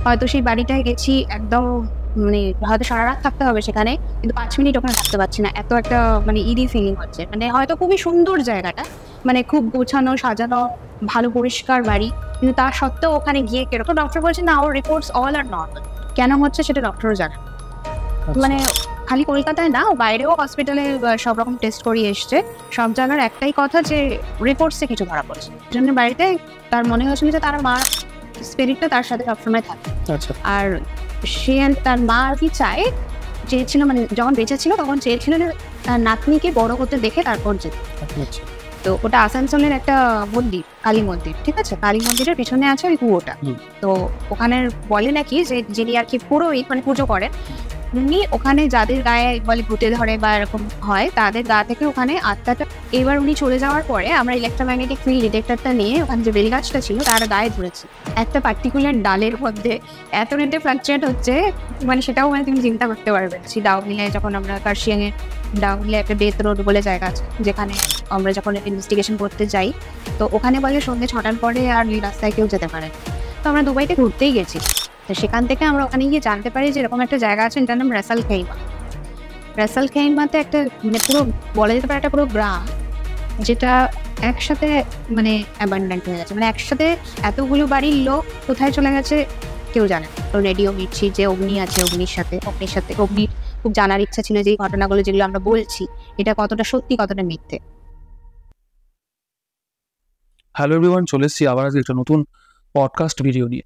হয়তো সেই বাড়িটায় গেছি একদম মানে হয়তো সারা রাত থাকতে হবে সেখানে, কিন্তু 5 মিনিট ওখানে থাকতে পারছি না। এত একটা মানে ইরি ফিলিং হচ্ছে। মানে হয়তো খুবই সুন্দর জায়গাটা, মানে খুব গোছানো, সাজানো, ভালো পরিষ্কার বাড়ি। কিন্তু তা সত্ত্বেও ওখানে গিয়ে কিরকম ডক্টর বলছে না, our reports all are normal। কেন হচ্ছে সেটা ডক্টরও জানে না। মানে খালি কলকাতায় না, বাইরেও হসপিটালে সব রকম টেস্ট করিয়ে এসছে। সব জায়গার একটাই কথা যে রিপোর্টসে কিছু ধরা পড়ছে। জন্য বাড়িতে তার মনে হয়েছিল যে তার মা স্পিরিটটা তার সাথে সবসময় থাকে। আর সে তার মা আর কি চেয়েছিল, মানে যখন বেঁচে ছিল তখন চেয়েছিল যে তার নাতনিকে বড় হতে দেখে তারপর যেতে। তো ওটা আসানসোলের একটা মন্দির, কালী মন্দির, ঠিক আছে? কালী মন্দিরের পিছনে আছে ওই কুয়োটা। তো ওখানে বলে নাকি যে যিনি আর কি পুরোহিত মানে পুজো করেন, উনি ওখানে যাদের গায়ে বলে ভূতে ধরে বা এরকম হয় তাদের গা থেকে ওখানে আত্মাটা, এবার উনি চলে যাওয়ার পরে আমরা ইলেকট্রোম্যাগনেটিক ফিল্ড ডিটেক্টরটা নিয়ে ওখানে যে বেল গাছটা ছিল তার গায়ে ধরেছি। একটা পার্টিকুলার ডালের মধ্যে এত রেটে ফ্লাকচুয়েট হচ্ছে, মানে সেটাও মানে তুমি চিন্তা করতে পারবে। সেই ডাউহিলে যখন আমরা কার্শিয়াংয়ের ডাউহিলে একটা বেত রোড বলে জায়গা আছে, যেখানে আমরা যখন ইনভেস্টিগেশন করতে যাই, তো ওখানে বলে সন্ধ্যে 6টার পরে আর ওই রাস্তায় কেউ যেতে পারে। তো আমরা দুবাইতে ঘুরতেই গেছি। তো সেখান থেকে আমরা ওখানে গিয়ে জানতে পারি যে এরকম একটা জায়গা আছে, এটার নাম রাসাল খেইমা। রাসাল খেইমাতে একটা মানে পুরো বলা যেতে পারে একটা পুরো গ্রাম, যেটা একসাথে মানে অ্যাবান্ডেন্ট হয়ে গেছে। মানে একসাথে এতগুলো বাড়ির লোক কোথায় চলে গেছে কেউ জানে। তো রেডিও মিটছি যে অগ্নি আছে, অগ্নির সাথে খুব জানার ইচ্ছা ছিল যে এই ঘটনাগুলো যেগুলো আমরা বলছি এটা কতটা সত্যি কতটা মিথ্যে। হ্যালো এভরিওয়ান, চলে এসেছি আবার আজকে একটা নতুন পডকাস্ট ভিডিও নিয়ে।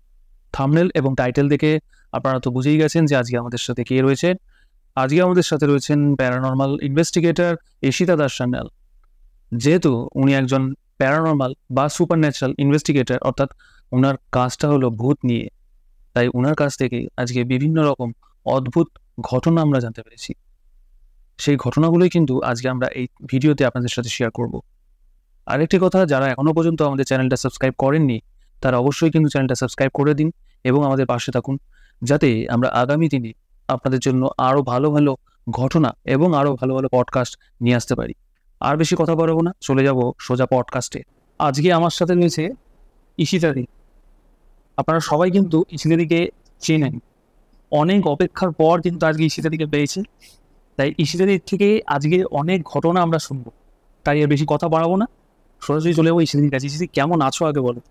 থাম্বনেল এবং টাইটেল দেখে আপনারা তো বুঝেই গেছেন যে আজকে আমাদের সাথে কে রয়েছে। আজকে আমাদের সাথে রয়েছেন প্যারানর্মাল ইনভেস্টিগেটর ঈশিতা দাস সান্যাল। যেহেতু উনি একজন প্যারানর্মাল বা সুপার ন্যাচারাল ইনভেস্টিগেটর, অর্থাৎ ওনার কাজটা হলো ভূত নিয়ে, তাই ওনার কাছ থেকে আজকে বিভিন্ন রকম অদ্ভুত ঘটনা আমরা জানতে পেরেছি। সেই ঘটনাগুলোই কিন্তু আজকে আমরা এই ভিডিওতে আপনাদের সাথে শেয়ার করব। আরেকটি কথা, যারা এখনো পর্যন্ত আমাদের চ্যানেলটা সাবস্ক্রাইব করেননি তারা অবশ্যই কিন্তু চ্যানেলটা সাবস্ক্রাইব করে দিন এবং আমাদের পাশে থাকুন, যাতে আমরা আগামী দিনে আপনাদের জন্য আরও ভালো ভালো ঘটনা এবং আরও ভালো ভালো পডকাস্ট নিয়ে আসতে পারি। আর বেশি কথা বলবো না, চলে যাব সোজা পডকাস্টে। আজকে আমার সাথে রয়েছে ঈশিতাদি। আপনারা সবাই কিন্তু ঈশিতাদিকে চেনেন, অনেক অপেক্ষার পর কিন্তু আজকে ঈশিতাদিকে পেয়েছে। তাই ঈশিতাদির থেকে আজকে অনেক ঘটনা আমরা শুনবো। তাই আর বেশি কথা বাড়াবো না, সরাসরি চলে যাবো ঈশিতাদির কাছে। ঈশিতা, কেমন আছো আগে বলো?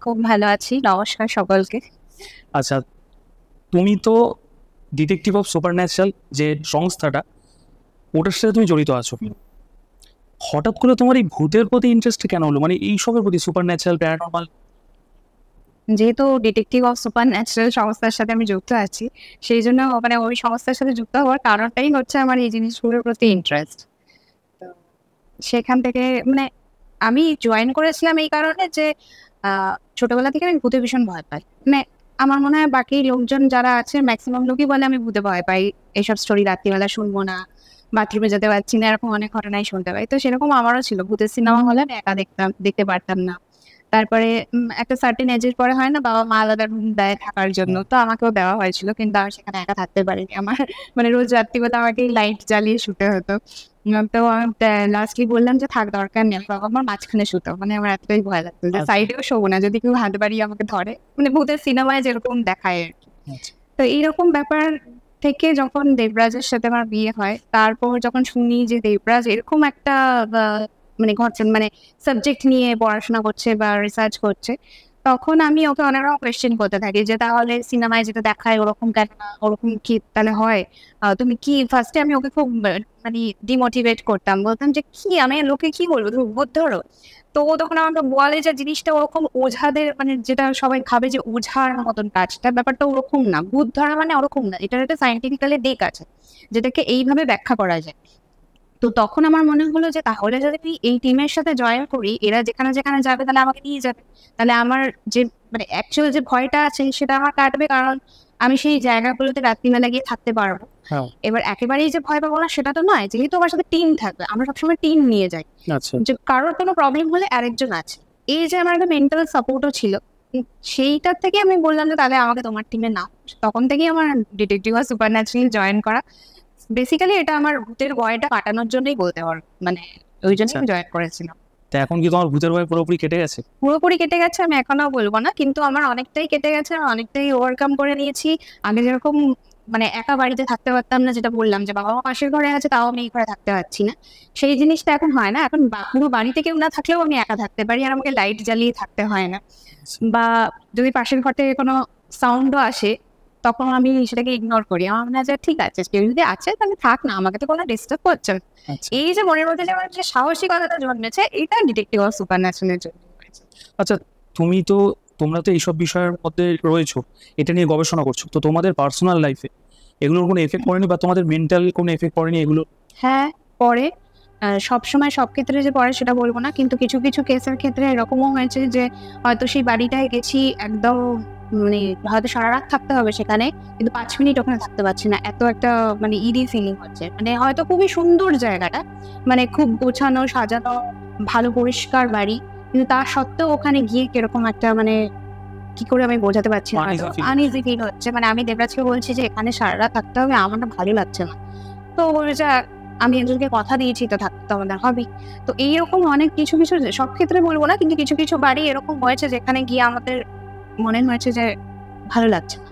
খুব ভালো আছি, নমস্কার সকলকে। আচ্ছা, তুমি তো ডিটেকটিভ অফ সুপার ন্যাচারাল যে সংস্থাটা, ওটার সাথে তুমি জড়িত আছো। হঠাৎ করে তোমার এই ভূতের প্রতি ইন্টারেস্ট কেন হলো, মানে এই সবের প্রতি, সুপার ন্যাচারাল, প্যারানর্মাল? যেহেতু ডিটেকটিভ অফ সুপার ন্যাচারাল সংস্থার সাথে আমি যুক্ত আছি, সেই জন্য মানে ওই সংস্থার সাথে যুক্ত হওয়ার কারণটাই হচ্ছে আমার এই জিনিসগুলোর প্রতি ইন্টারেস্ট। তো সেখান থেকে মানে আমি জয়েন করেছিলাম এই কারণে যে ছোটবেলা থেকে আমি ভূতে ভীষণ ভয় পাই। মানে আমার মনে হয় বাকি লোকজন যারা আছে ম্যাক্সিমাম লোকই বলে আমি ভূতে ভয় পাই, এইসব স্টোরি রাত্রিবেলা শুনবো না, বাথরুমে যেতে পারছি না, এরকম অনেক ঘটনাই শুনতে পাই। তো সেরকম আমারও ছিল, ভূতের সিনেমা হলে আমি একা দেখতে পারতাম না। তারপরে একটা সার্টেন এজের পরে হয় না, বাবা মা আলাদা রুম দেয় থাকার জন্য, তো আমাকেও দেওয়া হয়েছিল, কিন্তু আমি সেখানে একা থাকতে পারিনি। আমার মানে রোজ রাত্রিবেলা আমাকে লাইট জ্বালিয়ে শুতে হতো। তো আমি লাস্টলি বললাম যে থাক, দরকার নেই, বাবা আমার মাঝখানে শুতো। মানে আমার এতটাই ভয় লাগতো যে সাইডেও শোবো না, যদি কেউ হাত বাড়িয়ে আমাকে ধরে, মানে ভূতের সিনেমায় যেরকম দেখায় আর কি। তো এইরকম ব্যাপার থেকে যখন দেবরাজের সাথে আমার বিয়ে হয়, তারপর যখন শুনি যে দেবরাজ এরকম একটা মানে মানে সাবজেক্ট নিয়ে পড়াশোনা করছে বা রিসার্চ করছে, তখন আমি ওকে অনেক রকম কোয়েশ্চেন করতে থাকি যে তাহলে সিনেমায় যেটা দেখায় ওরকম কেন না, ওরকম কি তাহলে হয়, তুমি কি। ফার্স্টে আমি ওকে খুব মানে ডিমোটিভেট করতাম, বলতাম যে কি আমি লোকে কি বলবো, তুমি ভূত ধরো। তো ও তখন আমাকে বলে যে জিনিসটা ওরকম ওঝাদের মানে যেটা সবাই ভাবে যে ওঝার মতন কাজটা, ব্যাপারটা ওরকম না, ভূত ধরা মানে ওরকম না, এটার একটা সায়েন্টিফিক্যালি দিক আছে যেটাকে এইভাবে ব্যাখ্যা করা যায়। তো তখন আমার মনে হলো যে তাহলে যদি আমি এই টিমের সাথে জয়েন করি, এরা যেখানে যেখানে যাবে তাহলে আমাকে নিয়ে যাবে, তাহলে আমার যে মানে অ্যাকচুয়াল যে ভয়টা আছে সেটা আমার কাটবে, কারণ আমি সেই জায়গাগুলোতে রাত্রিবেলা গিয়ে থাকতে পারবো। এবার একেবারেই যে ভয় পাবো না সেটা তো নয়, যেহেতু আমার সাথে টিম থাকবে, আমরা সবসময় টিম নিয়ে যাই, যে কারোর কোনো প্রবলেম হলে আরেকজন আছে। এই যে আমার একটা মেন্টাল সাপোর্টও ছিল, সেইটার থেকে আমি বললাম যে তাহলে আমাকে তোমার টিমে নাও। তখন থেকেই আমার ডিটেকটিভ আর সুপার ন্যাচারাল জয়েন করা। বেসিক্যালি এটা আমার ভূতের ভয়টা কাটানোর জন্যই বলতে পারো, মানে ওই জন্যই আমি জয়েন করেছিলাম। তা এখন কি তোমার ভূতের ভয় পুরোপুরি কেটে গেছে? পুরোপুরি কেটে গেছে আমি এখনো বলবো না, কিন্তু আমার অনেকটাই কেটে গেছে, অনেকটাই ওভারকাম করে নিয়েছি। আগে যেরকম মানে একা বাড়িতে থাকতে পারতাম না, যেটা বললাম যে বাবা মা পাশের ঘরে আছে তাও আমি এই ঘরে থাকতে পারছি না, সেই জিনিসটা এখন হয় না। এখন পুরো বাড়িতে কেউ না থাকলেও আমি একা থাকতে পারি, আর আমাকে লাইট জ্বালিয়ে থাকতে হয় না। বা যদি পাশের ঘর থেকে কোনো সাউন্ডও আসে তখন আমি সেটাকে ইগনোর করি। আমার মনে হয় যে ঠিক আছে, কেউ যদি আছে তাহলে থাক না, আমাকে তো কোনো ডিস্টার্ব করছে না। এই যে মনের মধ্যে যে আমার যে সাহসিকতাটা জন্মেছে, এটা ডিটেকটিভ অফ সুপার ন্যাচারালের জন্য হয়েছে। আচ্ছা, তোমরা তো এইসব বিষয়ের মধ্যে রয়েছো, এটা নিয়ে গবেষণা করছো, তো তোমাদের পার্সোনাল লাইফে এগুলোর কোনো এফেক্ট পড়েনি বা তোমাদের মেন্টাল কোনো এফেক্ট পড়েনি এগুলো? হ্যাঁ পড়ে, সবসময় সব ক্ষেত্রে যে পড়ে সেটা বলবো না, কিন্তু কিছু কিছু কেসের ক্ষেত্রে এরকমও হয়েছে যে হয়তো সেই বাড়িটায় গেছি একদম মানে হয়তো সারা রাত থাকতে হবে সেখানে, কিন্তু 5 মিনিট ওখানে থাকতে পারছি না, এত একটা মানে ইরি ফিলিং হচ্ছে। মানে হয়তো খুবই সুন্দর জায়গাটা, মানে খুব গোছানো সাজানো ভালো পরিষ্কার বাড়ি, কিন্তু তার সত্ত্বেও ওখানে গিয়ে কিরকম একটা মানে কি করে আমি বোঝাতে পারছি না, আনইজি ফিল হচ্ছে। মানে আমি দেবরাজকে বলছি যে এখানে সারা রাত থাকতে হবে, আমার না ভালো লাগছে না। তো বলেছে আমি একজনকে কথা দিয়েছি তো থাকতে তো আমাদের হবেই। তো এইরকম অনেক কিছু কিছু, সব ক্ষেত্রে বলবো না, কিন্তু কিছু কিছু বাড়ি এরকম হয়েছে যেখানে গিয়ে আমাদের মনে হয়েছে যে ভালো লাগছে না,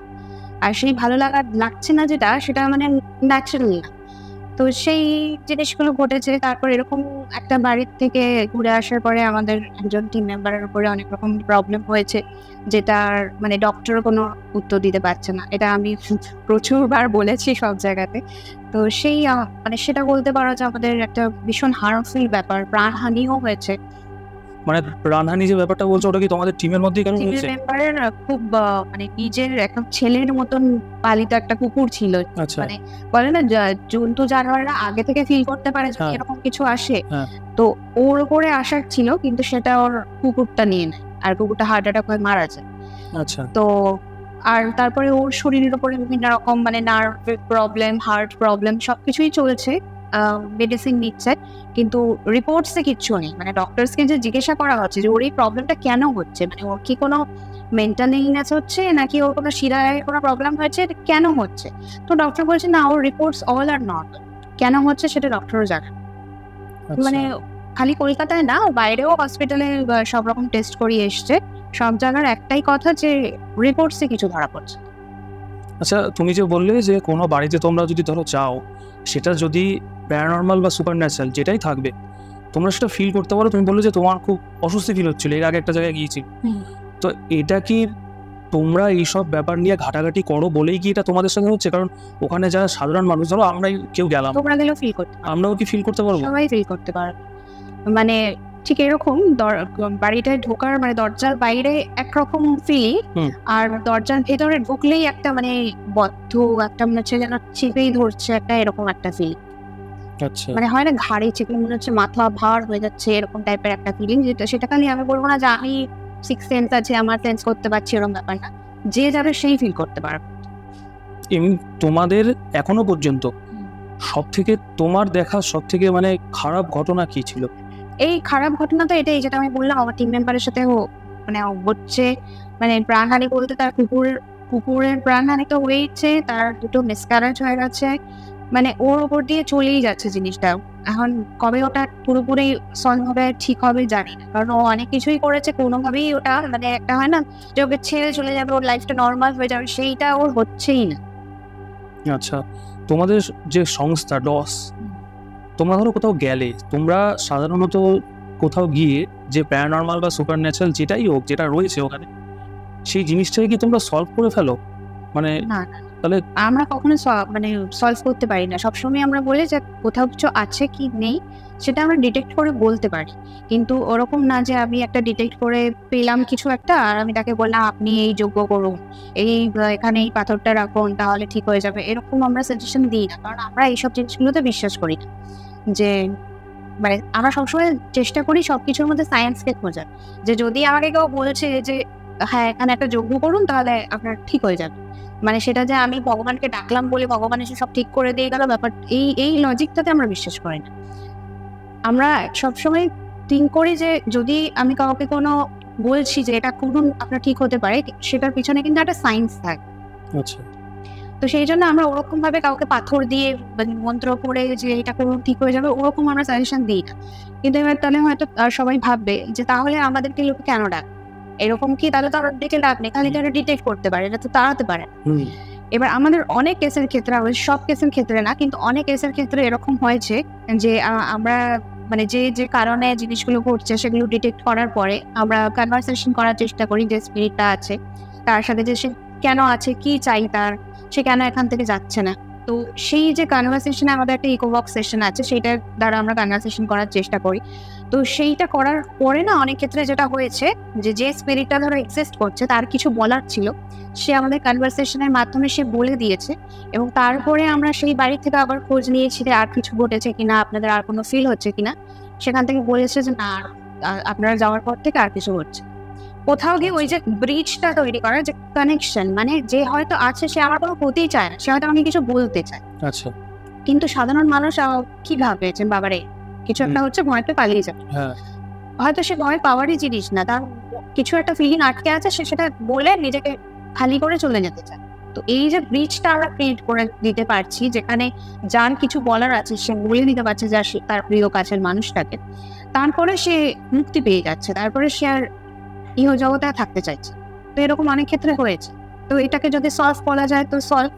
আর সেই ভালো লাগছে না যেটা, সেটা মানে ন্যাচারাল না। তো সেই জিনিসগুলো ঘটেছে। তারপর এরকম একটা বাড়ির থেকে ঘুরে আসার পরে আমাদের একজন টিম মেম্বারের উপরে অনেক রকম প্রবলেম হয়েছে, যেটার মানে ডক্টরও কোনো উত্তর দিতে পারছে না। এটা আমি প্রচুরবার বলেছি সব জায়গাতে। তো সেই মানে সেটা বলতে পারো যে আমাদের একটা ভীষণ হার্মফুল ব্যাপার, প্রাণহানিও হয়েছে। মানে প্রাণহানি যে ব্যাপারটা বলছো, ওটা কি তোমাদের টিমের মধ্যেই কেন হয়েছে? টিম মেম্বারের খুব মানে নিজের একটা ছেলের মতন পালিত একটা কুকুর ছিল। মানে বলে না জন্তু জানোয়াররা আগে থেকে ফিল করতে পারে যে এরকম কিছু আসে, তো ওর উপরে আসার ছিল, কিন্তু সেটা ওর কুকুরটা নিয়ে নেয়, আর কুকুরটা হার্ট অ্যাটাক হয়ে মারা যায়। আচ্ছা। তো আর তারপরে ওর শরীরের উপরে বিভিন্ন রকম মানে নার্ভ প্রবলেম, হার্ট প্রবলেম সবকিছুই চলছে, মেডিসিন নিচ্ছে, কিন্তু রিপোর্টসে কিচ্ছু নেই। মানে ডক্টরসকে যে জিজ্ঞাসা করা হচ্ছে যে ওর এই প্রবলেমটা কেন হচ্ছে, মানে ওর কি কোনো মেন্টাল ইলনেস হচ্ছে নাকি ওর কোনো শিরায় কোনো প্রবলেম হয়েছে, এটা কেন হচ্ছে? তো ডক্টর বলছে না, ওর রিপোর্টস অল আর নট, কেন হচ্ছে সেটা ডক্টরও জানে। মানে খালি কলকাতায় না, বাইরেও হসপিটালে সব রকম টেস্ট করিয়ে এসছে, সব জায়গার একটাই কথা যে রিপোর্টসে কিছু ধরা পড়ছে। আচ্ছা, তুমি যে বললে যে কোনো বাড়িতে তোমরা যদি ধরো যাও, সেটা যদি প্যারানর্মাল বা সুপার ন্যাচারাল যেটাই থাকবে, তোমরা সেটা ফিল করতে পারো। তুমি বললে যে তোমার খুব অস্বস্তি ফিল হচ্ছিল, এর আগে একটা জায়গায় গিয়েছি, তো এটা কি তোমরা এইসব ব্যাপার নিয়ে ঘাটাঘাটি করো বলেই কি এটা তোমাদের সাথে হচ্ছে? কারণ ওখানে যারা সাধারণ মানুষ, ধরো আমরাই কেউ গেলাম, তোমরা গেলেও ফিল করতে, আমরাও কি ফিল করতে পারবো? সবাই ফিল করতে পারবে। মানে ঠিক এরকম বাড়িটায় ঢোকার মানে দরজার বাইরে একরকম ফিলিং, আর দরজার ভেতরে ঢুকলেই একটা মানে বদ্ধ একটা মনে হচ্ছে যেন চেপেই ধরছে, একটা এরকম একটা ফিলিং। আচ্ছা, মানে হয় না ঘাড়ে চেপে মনে হচ্ছে মাথা ভার হয়ে যাচ্ছে, এরকম টাইপের একটা ফিলিং। যেটা সেটা খালি আমি বলবো না যে আমি সিক্স সেন্স আছে আমার সেন্স করতে পারছি, এরকম ব্যাপার না, যে যাবে সেই ফিল করতে পারবে। এমনি তোমাদের এখনো পর্যন্ত সব থেকে তোমার দেখা সব থেকে মানে খারাপ ঘটনা কি ছিল? এই খারাপ ঘটনা তো এটাই, যেটা আমি বললাম আমার টিম মেম্বারের সাথে মানে হচ্ছে, মানে প্রাণহানি বলতে তার কুকুরের প্রাণহানি তো হয়েছে, তার দুটো মিসক্যারেজ হয়ে গেছে, মানে ওর ওপর দিয়ে চলেই যাচ্ছে জিনিসটা। এখন কবে ওটা পুরোপুরি সলভ হবে ঠিক হবে জানি না, কারণ ও অনেক কিছুই করেছে, কোনোভাবেই ওটা মানে একটা হয় না যে ওকে ছেড়ে চলে যাবে, ওর লাইফটা নর্মাল হয়ে যাবে, সেইটা ওর হচ্ছেই না। আচ্ছা, তোমাদের যে সংস্থা ডস, তোমরা ধরো কোথাও গেলে, তোমরা সাধারণত কোথাও গিয়ে যে প্যারানর্মাল বা সুপার ন্যাচারাল যেটাই হোক যেটা রয়েছে ওখানে, সেই জিনিসটাকে কি তোমরা সলভ করে ফেলো? মানে না, তাহলে আমরা কখনো মানে সলভ করতে পারি না। সবসময় আমরা বলি যে কোথাও কিছু আছে কি নেই সেটা আমরা ডিটেক্ট করে বলতে পারি, কিন্তু ওরকম না যে আমি একটা ডিটেক্ট করে পেলাম কিছু একটা আর আমি তাকে বললাম আপনি এই যোগ্য করুন, এই এখানে এই পাথরটা রাখুন তাহলে ঠিক হয়ে যাবে, এরকম আমরা সাজেশন দিই না। কারণ আমরা এইসব জিনিসগুলোতে বিশ্বাস করি না। যে মানে আমরা সবসময় চেষ্টা করি সবকিছুর মধ্যে সায়েন্সকে খোঁজার, যে যদি আমাকে কেউ বলছে যে হ্যাঁ এখানে একটা যজ্ঞ করুন তাহলে আপনার ঠিক হয়ে যাবে, মানে সেটা যে আমি ভগবানকে ডাকলাম বলে ভগবান এসে সব ঠিক করে দিয়ে গেল, ব্যাপার এই লজিকটাতে আমরা বিশ্বাস করি না। আমরা সবসময় থিঙ্ক করি যে যদি আমি কাউকে কোনো বলছি যে এটা করুন আপনার ঠিক হতে পারে, সেটার পিছনে কিন্তু একটা সায়েন্স থাকে। আচ্ছা, তো সেই জন্য আমরা ওরকম ভাবে কাউকে পাথর দিয়ে মন্ত্র পড়ে যে এটা করুন ঠিক হয়ে যাবে ওরকম আমরা সাজেশন দিই না। কিন্তু এবার তাহলে হয়তো সবাই ভাববে যে তাহলে আমাদেরকে লোক কেন ডাক, এরকম কি তাহলে তো আমরা ডেকে ডাক নেই, খালি তারা ডিটেক্ট করতে পারে, এটা তো তাড়াতে পারে। এবার আমাদের অনেক কেসের ক্ষেত্রে, সব কেসের ক্ষেত্রে না কিন্তু অনেক কেসের ক্ষেত্রে এরকম হয়েছে যে আমরা মানে যে কারণে জিনিসগুলো ঘটছে সেগুলো ডিটেক্ট করার পরে আমরা কনভারসেশন করার চেষ্টা করি যে স্পিরিটটা আছে তার সাথে, যে সে কেন আছে, কি চাই তার, সে কেন এখান থেকে যাচ্ছে না। তো সেই যে কনভারসেশনে আমাদের একটা ইকোবক্স সেশন আছে, সেইটার দ্বারা আমরা কনভারসেশন করার চেষ্টা করি। তো সেইটা করার পরে না অনেক ক্ষেত্রে যেটা হয়েছে যে স্পিরিটটা ধরো এক্সিস্ট করছে তার কিছু বলার ছিল, সে আমাদের কনভারসেশনের মাধ্যমে সে বলে দিয়েছে, এবং তারপরে আমরা সেই বাড়ি থেকে আবার খোঁজ নিয়েছি যে আর কিছু ঘটেছে কিনা, আপনাদের আর কোনো ফিল হচ্ছে কিনা। সেখান থেকে বলেছে যে না, আপনারা যাওয়ার পর থেকে আর কিছু হচ্ছে। কোথাও গিয়ে ওই যে ব্রিজটা তৈরি করার যে কানেকশন, মানে যে হয়তো আছে সে আমার কোনো ক্ষতিই চায় না, সে হয়তো আমাকে কিছু বলতে চায়। আচ্ছা, কিন্তু সাধারণ মানুষ কি ভাবে যে বাবারে কিছু একটা হচ্ছে, ভয় পেয়ে পালিয়ে যাবে। হয়তো সে ভয় পাওয়ারই জিনিস না, তার কিছু একটা ফিলিং আটকে আছে, সে সেটা বলে নিজেকে খালি করে চলে যেতে চায়। তো এই যে ব্রিজটা আমরা ক্রিয়েট করে দিতে পারছি, যেখানে যার কিছু বলার আছে সে বলে দিতে পারছে যা তার প্রিয় কাছের মানুষটাকে, তারপরে সে মুক্তি পেয়ে যাচ্ছে, তারপরে সে আর ইহ জগতে থাকতে চাইছে। তো এরকম অনেক ক্ষেত্রে হয়েছে। তো এটাকে যদি সলভ করা যায় তো সলভ।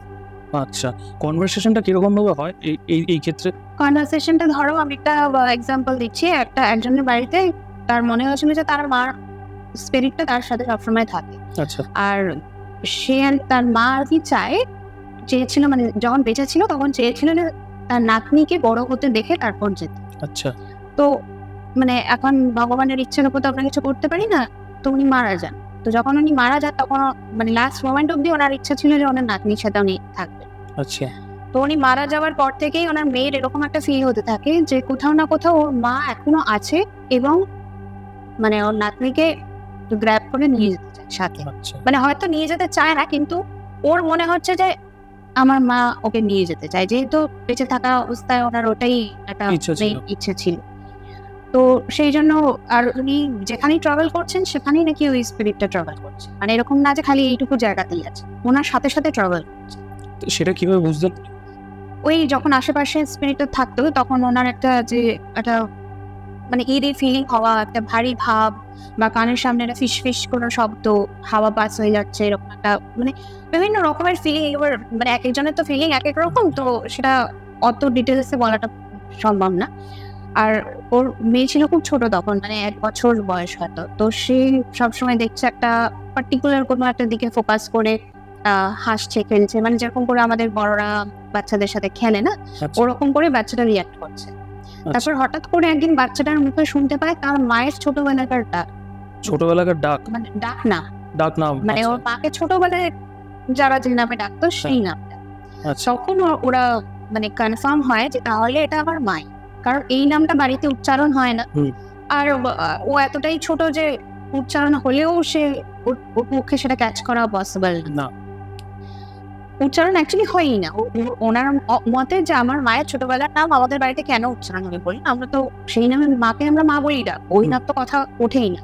আচ্ছা, কনভারসেশনটা কিরকম ভাবে হয় এই ক্ষেত্রে? কনভারসেশনটা ধরো আমি একটা এক্সাম্পল দিচ্ছি। একজনের বাড়িতে তার মনে হয়েছিল যে তার মার স্পিরিটটা তার সাথে সবসময় থাকে। আচ্ছা, আর সে তার মা আর কি চেয়েছিল, মানে যখন বেঁচে ছিল তখন চেয়েছিল যে তার নাতনিকে বড় হতে দেখে তারপর যেতে। আচ্ছা, তো মানে এখন ভগবানের ইচ্ছার উপর তো আমরা কিছু করতে পারি না, তো উনি মারা যান। তো যখন উনি মারা যান তখন মানে লাস্ট মোমেন্ট অব্দি ওনার ইচ্ছা ছিল যে ওনার নাতনির সাথে উনি থাকবেন। আচ্ছা। তো উনি মারা যাওয়ার পর থেকেই ওনার মেয়ের এরকম একটা ফিল হতে থাকে যে কোথাও না কোথাও ওর মা এখনো আছে, এবং মানে ওর নাতনিকে গ্র্যাব করে নিয়ে যেতে চায় সাথে। মানে হয়তো নিয়ে যেতে চায় না, কিন্তু ওর মনে হচ্ছে যে আমার মা ওকে নিয়ে যেতে চায়, যেহেতু বেঁচে থাকা অবস্থায় ওনার ওটাই একটা ইচ্ছে ছিল। তো সেই জন্য আর উনি যেখানেই ট্রাভেল করছেন সেখানেই নাকি ওই স্পিরিটটা ট্রাভেল করছে, মানে এরকম না যে খালি এইটুকু জায়গাতেই আছে, ওনার সাথে সাথে ট্রাভেল করছে। সেটা কিভাবে বুঝলেন? ওই যখন আশেপাশে স্পিরিটটা থাকতো তখন ওনার একটা মানে ইরি ফিলিং হওয়া, একটা ভারী ভাব, বা কানের সামনে একটা ফিস ফিস কোনো শব্দ, হাওয়া পাস হয়ে যাচ্ছে, এরকম একটা মানে বিভিন্ন রকমের ফিলিং। এবার মানে এক একজনের তো ফিলিং এক এক রকম, তো সেটা অত ডিটেলসে বলাটা সম্ভব না। আর ওর মেয়ে ছিল খুব ছোট তখন, মানে 1 বছর বয়স হয়তো। তো সে সবসময় দেখছে একটা পার্টিকুলার কোনো একটা দিকে ফোকাস করে হাসছে, খেলছে, মানে যেরকম করে আমাদের বড়রা বাচ্চাদের সাথে খেলে না, ওরকম করে বাচ্চাটা রিয়াক্ট করছে। তারপর হঠাৎ করে একদিন বাচ্চাটার মুখে শুনতে পায় তার মায়ের ছোটবেলাকার ডাক। মানে ডাক না, মানে ওর মাকে ছোটবেলায় যারা যে নামে ডাকতো সেই নামটা। তখন ওরা মানে কনফার্ম হয় যে তাহলে এটা আমার মাই, কারণ এই নামটা বাড়িতে উচ্চারণ হয় না। আর ও এতটাই ছোট যে উচ্চারণ হলেও সে ওর পক্ষে সেটা ক্যাচ করা পসিবল না। উচ্চারণ অ্যাকচুয়ালি হয়ই না। ওনার মতে যে আমার মায়ের ছোটবেলার নাম আমাদের বাড়িতে কেন উচ্চারণ হবে বলি, আমরা তো সেই নামে মাকে আমরা মা বলি না, ওই নাম তো কথা ওঠেই না।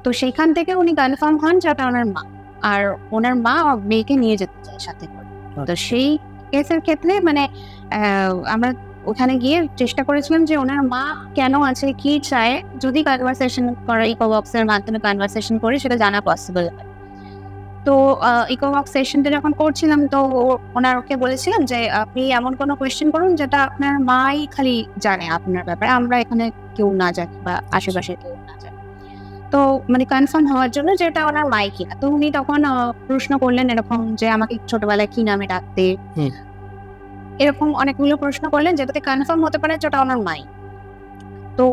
তো সেইখান থেকে উনি কনফার্ম হন যে ওনার মা, আর ওনার মা মেয়েকে নিয়ে যেতে চায় সাথে করে। তো সেই কেসের ক্ষেত্রে মানে আমরা ওখানে গিয়ে চেষ্টা করেছিলাম যে ওনার মা কেন আছে, কি চায়, যদি কনভারসেশন করা ইকোবক্সের মাধ্যমে কনভারসেশন করে সেটা জানা পসিবল হয়। তো ইকোবক্স সেশনটা যখন করছিলাম তো ওনারকে বলেছিলাম যে আপনি এমন কোনো কোয়েশ্চেন করুন যেটা আপনার মাই খালি জানে আপনার ব্যাপারে, আমরা এখানে কেউ না জানি বা আশেপাশে কেউ না জানে। তো মানে কনফার্ম হওয়ার জন্য যেটা ওনার মাই কিনা। তো উনি তখন প্রশ্ন করলেন এরকম যে আমাকে ছোটবেলায় কি নামে ডাকতে, এরকম অনেকগুলো প্রশ্ন করলেন যেটাতে কনফার্ম হতে পারে যেটা ওনার মাই। তো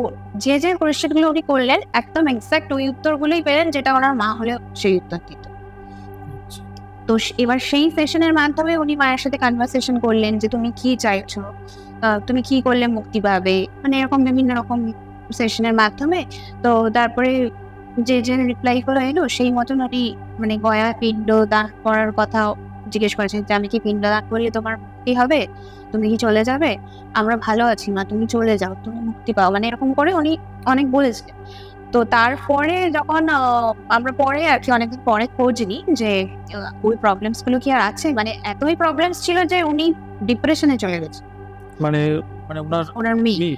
যে কোয়েশ্চেনগুলো উনি করলেন একদম এক্সাক্ট ওই উত্তরগুলোই পেলেন যেটা ওনার মা হলেও সেই উত্তর দিত। তো এবার সেই সেশনের মাধ্যমে উনি মায়ের সাথে কনভারসেশন করলেন যে তুমি কি চাইছো, তুমি কি করলে মুক্তি পাবে, মানে এরকম বিভিন্ন রকম সেশনের মাধ্যমে। তো তারপরে যে রিপ্লাই গুলো এলো সেই মতন উনি মানে গয়া পিণ্ড দান করার কথা জিজ্ঞেস করেছেন যে আমি কি পিণ্ড দান করলে তোমার মুক্তি হবে, তুমি কি চলে যাবে, আমরা ভালো আছি মা, তুমি চলে যাও, তুমি মুক্তি পাও, মানে এরকম করে উনি অনেক বলেছিলেন। তো তারপরে যখন আমরা পরে আর কি অনেকদিন পরে খোঁজ নিই যে ওই প্রবলেমস গুলো কি আর আছে, মানে এতই প্রবলেমস ছিল যে উনি ডিপ্রেশনে চলে গেছে, মানে ওনার মেয়ে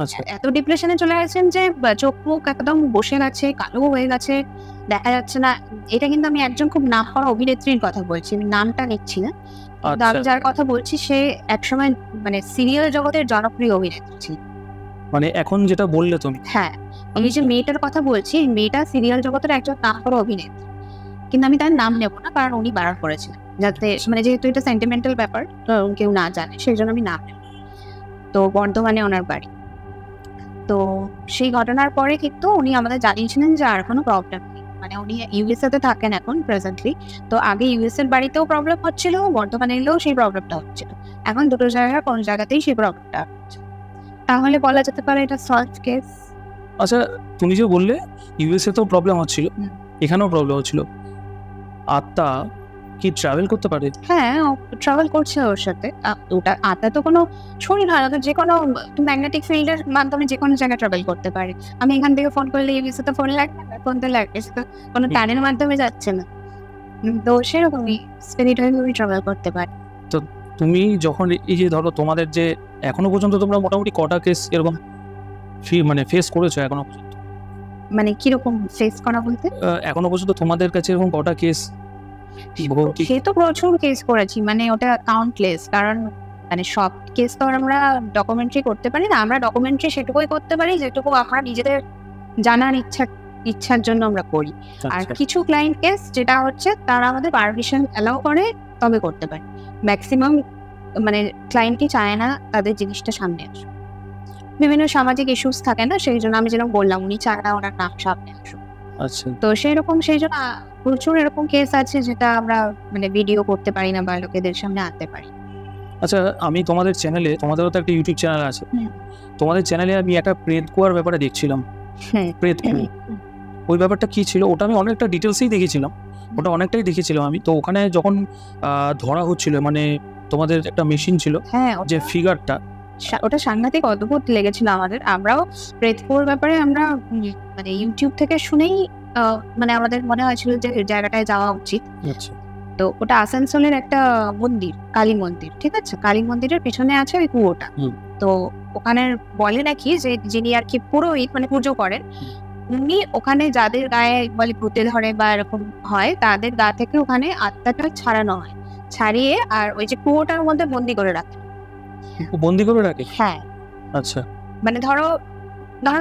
আচ্ছা এত ডিপ্রেশনে চলে গেছেন যে চোখ মুখ একদম বসে গেছে, কালো হয়ে গেছে, দেখা যাচ্ছে না। এটা কিন্তু আমি একজন খুব নাম করা অভিনেত্রীর কথা বলছি, আমি নামটা নিচ্ছি না, কিন্তু আমি যার কথা বলছি সে একসময় মানে সিরিয়াল জগতের জনপ্রিয় অভিনেত্রী ছিল। মানে এখন যেটা বললে তুমি, হ্যাঁ, আমি যে মেয়েটার কথা বলছি, মেয়েটা সিরিয়াল জগতের একজন নাম করা অভিনেত্রী, কিন্তু আমি তার নাম নেবো না কারণ উনি বারণ করেছিলেন যাতে মানে যেহেতু এটা সেন্টিমেন্টাল ব্যাপার কেউ না জানে, সেই জন্য আমি নাম নেব। তো বর্ধমানে ওনার বাড়ি। তো সেই ঘটনার পরে কিন্তু উনি আমাদের জানিয়েছিলেন যে আর কোনো প্রবলেম নেই, মানে উনি ইউএসএ তে থাকেন এখন প্রেজেন্টলি। তো আগে ইউএস এর বাড়িতেও প্রবলেম হচ্ছিল, বর্ধমানে এলেও সেই প্রবলেমটা হচ্ছিল, এখন দুটো জায়গায় কোনো জায়গাতেই সেই প্রবলেমটা হচ্ছে। তাহলে বলা যেতে পারে এটা সলভ কেস। আচ্ছা তুমি যে বললে ইউএসএ তো প্রবলেম হচ্ছিল, এখানেও প্রবলেম হচ্ছিল, আত্মা কি ট্রাভেল করতে পারে? হ্যাঁ, ট্রাভেল করছে ওর সাথে। ওটা আত্মা তো কোনো শরীর হয় না, যে কোনো ম্যাগনেটিক ফিল্ডের মাধ্যমে যে কোনো জায়গায় ট্রাভেল করতে পারে। আমি এখান থেকে ফোন করলে ইউএসএ তো ফোন লাগবে না, ফোন তো লাগবে, সেটা কোনো টানের মাধ্যমে যাচ্ছে না। তো সেরকমই স্পিরিট হয়ে ট্রাভেল করতে পারে। তো তুমি যখন এই যে ধরো তোমাদের যে এখনো পর্যন্ত তোমরা মোটামুটি কটা কেস এরকম মানে ফেস করেছো এখনো পর্যন্ত? মানে কিরকম ফেস করা বলতে? এখনো পর্যন্ত তোমাদের কাছে এরকম কটা কেস? সে তো প্রচুর কেস করেছি, মানে ওটা কাউন্টলেস, কারণ মানে সব কেস তো আমরা ডকুমেন্টারি করতে পারি না। আমরা ডকুমেন্টারি সেটুকুই করতে পারি যেটুকু আমরা নিজেদের জানার ইচ্ছার জন্য আমরা করি। আর কিছু ক্লায়েন্ট কেস যেটা হচ্ছে তারা আমাদের পারমিশন অ্যালাউ করে তবে করতে পারি। ম্যাক্সিমাম মানে ক্লায়েন্টই চায় না তাদের জিনিসটা সামনে আসুক, বিভিন্ন সামাজিক ইস্যুস থাকে না, সেই জন্য আমি যেরকম বললাম উনি চান না ওনার নাম সামনে আসুক। আচ্ছা, তো সেরকম সেই জন্য প্রচুর এরকম কেস আছে যেটা আমরা মানে ভিডিও করতে পারি না বা লোকেদের সামনে আনতে পারি। আচ্ছা আমি তোমাদের চ্যানেলে, তোমাদেরও তো একটা ইউটিউব চ্যানেল আছে, তোমাদের চ্যানেলে আমি একটা প্রেত কুয়ার ব্যাপারে দেখছিলাম। প্রেত কুয়া ওই ব্যাপারটা কি ছিল ওটা আমি অনেকটা ডিটেলসেই দেখেছিলাম, ওটা অনেকটাই দেখেছিলাম আমি। তো ওখানে যখন ধরা হচ্ছিল, মানে তোমাদের একটা মেশিন ছিল, হ্যাঁ, যে ফিগারটা, ওটা সাংঘাতিক অদ্ভুত লেগেছিল আমাদের। আমরাও প্রেতপুর ব্যাপারে আমরা মানে ইউটিউব থেকে শুনেই মানে আমাদের মনে হয়েছিল যে জায়গাটায় যাওয়া উচিত। তো ওটা আসানসোলের একটা মন্দির, কালী মন্দির, ঠিক আছে, কালী মন্দিরের পেছনে আছে ওই কুয়োটা। তো ওখানে বলে নাকি যে যিনি আর কি পুরোহিত মানে পুজো করেন, উনি ওখানে যাদের গায়ে বলে ভূতে ধরে বা এরকম হয় তাদের গা থেকে ওখানে আত্মাটা ছাড়ানো হয়, ছাড়িয়ে আর ওই যে কুয়োটার মধ্যে বন্দি করে রাখে। বন্দি করে রাখে? হ্যাঁ। আচ্ছা, মানে ধরো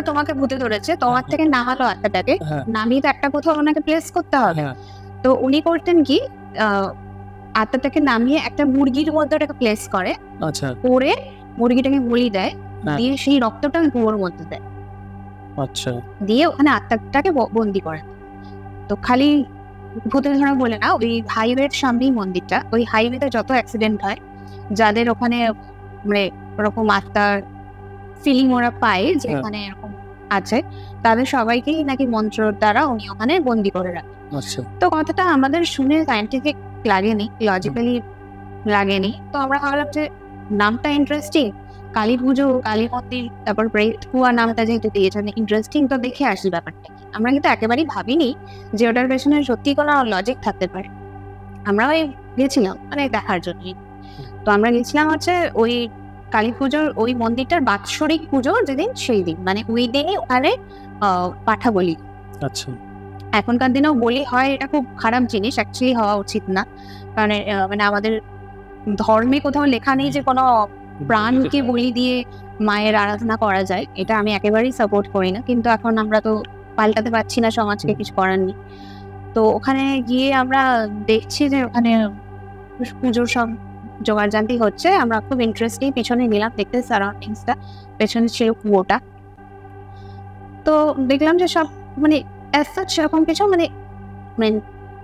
তোমাকে ভূতে ধরেছে, তোমার থেকে নামালো আত্মাটাকে, নামিয়ে তো একটা কোথাও ওনাকে প্লেস করতে হবে। তো উনি করতেন কি, আত্মাটাকে নামিয়ে একটা মুরগির মধ্যে ওটাকে প্লেস করে, আচ্ছা, করে মুরগিটাকে বলি দেয়, দিয়ে সেই রক্তটা কুয়োর মধ্যে দেয়, আচ্ছা, দিয়ে ওখানে আত্মাটাকে বন্দি করে। তো খালি ভূতে ধরা বলে না, ওই হাইওয়ের সামনেই মন্দিরটা, ওই হাইওয়েতে যত অ্যাক্সিডেন্ট হয়, যাদের ওখানে মানে ওরকম আত্মার ফিলিং ওরা পায় যে এখানে এরকম আছে, তাদের সবাইকেই নাকি মন্ত্রের দ্বারা উনি ওখানে বন্দি করে রাখেন। তো কথাটা আমাদের শুনে সায়েন্টিফিক লাগেনি, লজিক্যালি লাগেনি, তো আমরা ভাবলাম যে নামটা ইন্টারেস্টিং, কালী পুজো, কালী মন্দির, তারপর প্রেত কুয়া নামটা যেহেতু দিয়েছেন ইন্টারেস্টিং, তো দেখে আসি ব্যাপারটা। আমরা কিন্তু একেবারেই ভাবিনি যে ওটার পেছনে সত্যি কোনো লজিক থাকতে পারে। আমরা ওই গেছিলাম মানে দেখার জন্য। তো আমরা গেছিলাম হচ্ছে ওই কালী পুজোর ওই মন্দিরটার বাৎসরিক পুজো যেদিন, সেই দিন মানে ওই দিনই ওখানে পাঠা বলি। আচ্ছা, এখনকার দিনেও বলি হয়, এটা খুব খারাপ জিনিস, অ্যাকচুয়ালি হওয়া উচিত না, কারণ মানে আমাদের ধর্মে কোথাও লেখা নেই যে কোনো প্রাণকে বলি দিয়ে মায়ের আরাধনা করা যায়, এটা আমি একেবারেই সাপোর্ট করি না, কিন্তু এখন আমরা তো পাল্টাতে পারছি না সমাজকে, কিছু করার নেই। তো ওখানে গিয়ে আমরা দেখছি যে ওখানে পুজোর সব জোগাড়জান্তি হচ্ছে, আমরা খুব ইন্টারেস্ট নিয়ে পিছনে নিলাম দেখতে সারাউন্ডিংসটা, পেছনে ছিল কুয়োটা। তো দেখলাম যে সব মানে সেরকম কিছু মানে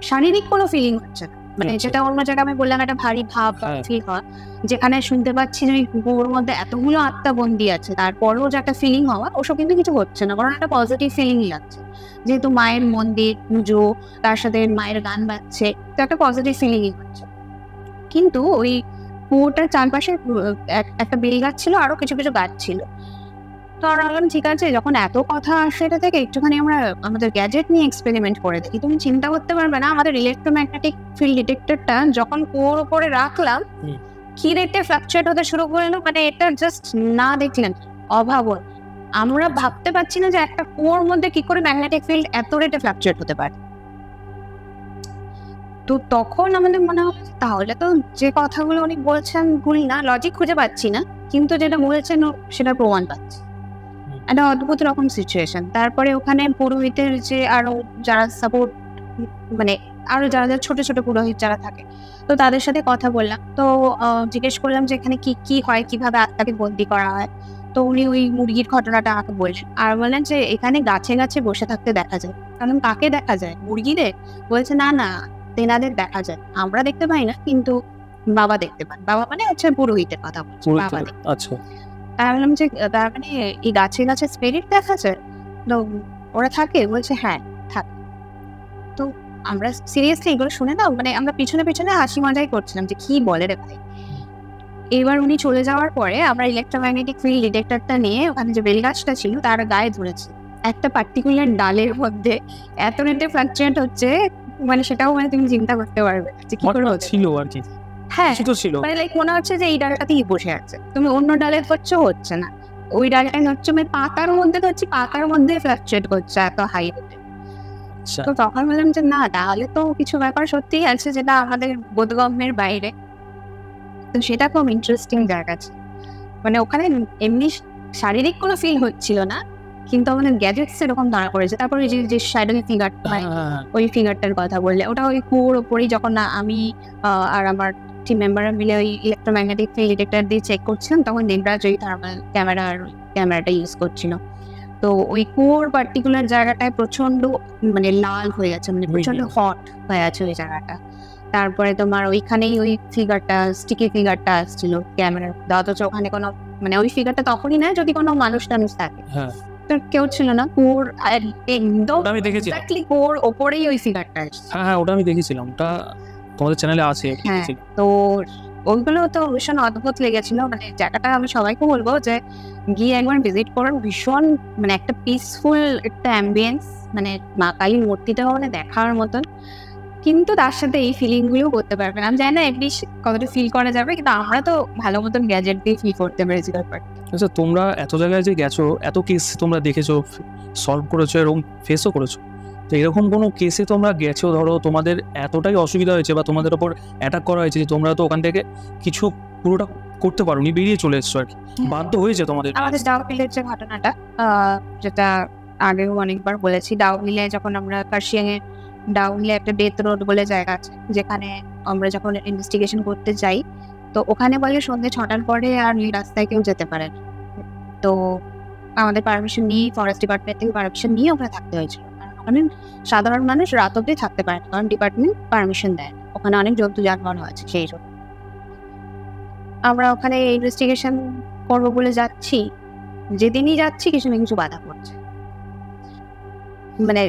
শারীরিক কোনো ফিলিং হচ্ছে না, মানে যেটা অন্য জায়গায় আমি বললাম একটা ভারী ভাব ফিল হয়, যেখানে শুনতে পাচ্ছি যে কুয়োর মধ্যে এতগুলো আত্মা বন্দি আছে, তারপরেও যে একটা ফিলিং হওয়া, ওসব কিন্তু কিছু হচ্ছে না, কারণ একটা পজিটিভ ফিলিংই লাগছে, যেহেতু মায়ের মন্দির পুজো, তার সাথে মায়ের গান বাজছে, তো একটা পজিটিভ ফিলিংই হচ্ছে। কিন্তু ওই কুয়োটার চারপাশে একটা বেল গাছ ছিল, আরো কিছু কিছু গাছ ছিল, তো আমরা বললাম ঠিক আছে, যখন এত কথা আসে এটা থেকে একটুখানি আমরা আমাদের গ্যাজেট নিয়ে এক্সপেরিমেন্ট করে দেখি। তুমি চিন্তা করতে পারবে না, আমাদের ইলেকট্রোম্যাগনেটিক ফিল্ড ডিটেক্টরটা যখন কোর উপরে রাখলাম কি রেটে ফ্লাকচুয়েট হতে শুরু করলো, মানে এটা জাস্ট না দেখলেন অভাবন। আমরা ভাবতে পারছি না যে একটা কোর মধ্যে কি করে ম্যাগনেটিক ফিল্ড এত রেটে ফ্লাকচুয়েট হতে পারে। তো তখন আমাদের মনে হলো তাহলে তো যে কথাগুলো উনি বলছেন ভুল না, লজিক খুঁজে পাচ্ছি না, কিন্তু যেটা বলছেন সেটা প্রমাণ পাচ্ছি। একটা অদ্ভুত রকম সিচুয়েশন। তারপরে ওখানে পুরোহিতের যে আরো যারা সাপোর্ট, মানে আরো যারা যারা ছোট ছোট পুরোহিত যারা থাকে, তো তাদের সাথে কথা বললাম। তো জিজ্ঞেস করলাম যে এখানে কি কি হয়, কিভাবে আত্মাকে বন্দি করা হয়। তো উনি ওই মুরগির ঘটনাটা আমাকে বললেন, আর বললেন যে এখানে গাছে গাছে বসে থাকতে দেখা যায়। কারণ কাকে দেখা যায়? মুরগিদের। বলছে না না, তেনাদের দেখা যায়, আমরা দেখতে পাই না, কিন্তু বাবা দেখতে পান। বাবা মানে হচ্ছে পুরোহিতের কথা বলছে, বাবা দেখতে। আচ্ছা, আমি বললাম যে তার মানে এই গাছে গাছে স্পিরিট দেখা যায়? তো ওরা থাকে? বলছে হ্যাঁ থাকে। তো আমরা সিরিয়াসলি এগুলো শুনে না, মানে আমরা পিছনে পিছনে হাসি মজাই করছিলাম যে কি বলে রে ভাই। এবার উনি চলে যাওয়ার পরে আমরা ইলেকট্রোম্যাগনেটিক ফিল্ড ডিটেক্টরটা নিয়ে ওখানে যে বেলগাছটা ছিল তার গায়ে ধরেছি। একটা পার্টিকুলার ডালের মধ্যে এত রেটে ফ্লাকচুয়েট হচ্ছে, মানে সেটাও মানে তুমি চিন্তা করতে পারবে যে কি করে ছিল আর কি। হ্যাঁ সেটা ছিল, মানে লাইক মনে হচ্ছে যে এই ডালটাতেই বসে আছে, তুমি অন্য ডালে হচ্ছে না, ওই ডালটাই হচ্ছে, মানে পাতার মধ্যে হচ্ছে, পাতার মধ্যে ফ্লাকচুয়েট করছে এত হাই রেটে। তো তখন বললাম যে না, তাহলে তো কিছু ব্যাপার সত্যিই আছে যেটা আমাদের বোধগম্যের বাইরে। তো সেটা খুব ইন্টারেস্টিং জায়গা আছে। মানে ওখানে এমনি শারীরিক কোনো ফিল হচ্ছিল না, কিন্তু আমাদের গ্যাজেটস এরকম ধরা পড়েছে। তারপরে যে শ্যাডো ফিগারটা, ওই ফিগারটার কথা বললে, ওটা ওই কুয়োর ওপরেই যখন আমি আর আমার টিম মেম্বাররা মিলে ওই ইলেকট্রোম্যাগনেটিক ফিল্ড ডিটেক্টর দিয়ে চেক করছিলাম, তখন দেবরাজ ওই থার্মাল ক্যামেরাটা ইউজ করছিল। তো ওই কুয়োর পার্টিকুলার জায়গাটায় প্রচন্ড মানে লাল হয়ে গেছে, মানে প্রচন্ড হট হয়ে আছে ওই জায়গাটা। তারপরে তোমার ওইখানেই ওই ফিগারটা, স্টিকি ফিগারটা আসছিল ক্যামেরার, অথচ ওখানে কোনো, মানে ওই ফিগারটা তখনই নেয় যদি কোনো মানুষ টানুষ থাকে। তো কেউ ছিল না, কুয়োর একদম আমি দেখেছি কুয়োর ওপরেই ওই ফিগারটা আসছে। হ্যাঁ, ওটা আমি দেখেছিলাম, ওটা তোমাদের চ্যানেলে আছে। হ্যাঁ, তো ওইগুলো তো ভীষণ অদ্ভুত লেগেছিল। মানে জায়গাটা আমি সবাইকে বলবো যে গিয়ে একবার ভিজিট করুন, ভীষণ মানে একটা পিসফুল একটা অ্যাম্বিয়েন্স, মানে মা কালীর মূর্তিটাও মানে দেখার মতন, কিন্তু তার সাথে এই ফিলিংগুলো করতে পারবেন। আমি জানি না এমনি কতটা ফিল করা যাবে, কিন্তু আমরা তো ভালো মতন গ্যাজেট দিয়ে ফিল করতে পেরেছি ব্যাপারটা। আচ্ছা, তোমরা এত জায়গায় যে গেছো, এত কেস তোমরা দেখেছো, সলভ করেছো এবং ফেসও করেছো, তো এরকম কোনো কেসে তোমরা গেছো, ধরো তোমাদের এতটাই অসুবিধা হয়েছে বা তোমাদের ওপর অ্যাটাক করা হয়েছে যে তোমরা তো ওখান থেকে কিছু পুরোটা করতে পারোনি, বেরিয়ে চলে এসছো আর কি, বাধ্য হয়েছে তোমাদের? আমাদের ডাউহিলের যে ঘটনাটা, যেটা আগেও অনেকবার বলেছি, ডাউহিলে যখন আমরা কার্শিয়াংয়ে, ডাউহিলে একটা ডেথ রোড বলে জায়গা আছে, যেখানে আমরা যখন ইনভেস্টিগেশন করতে যাই, তো ওখানে বলে সন্ধ্যে 6টার পরে আর এই রাস্তায় কেউ যেতে পারে না। তো আমাদের পারমিশন নিয়ে, ফরেস্ট ডিপার্টমেন্ট থেকে পারমিশন নিয়ে ওখানে থাকতে হয়েছিল। ওখানে সাধারণ মানুষ রাত অব্দি থাকতে পারে না, কারণ ডিপার্টমেন্ট পারমিশন দেয়। ওখানে অনেক জন্তু জানোয়ার আছে, সেই জন্য আমরা ওখানে ইনভেস্টিগেশন করবো বলে যাচ্ছি, যেদিনই যাচ্ছি কিছু না কিছু বাধা পড়ছে। মানে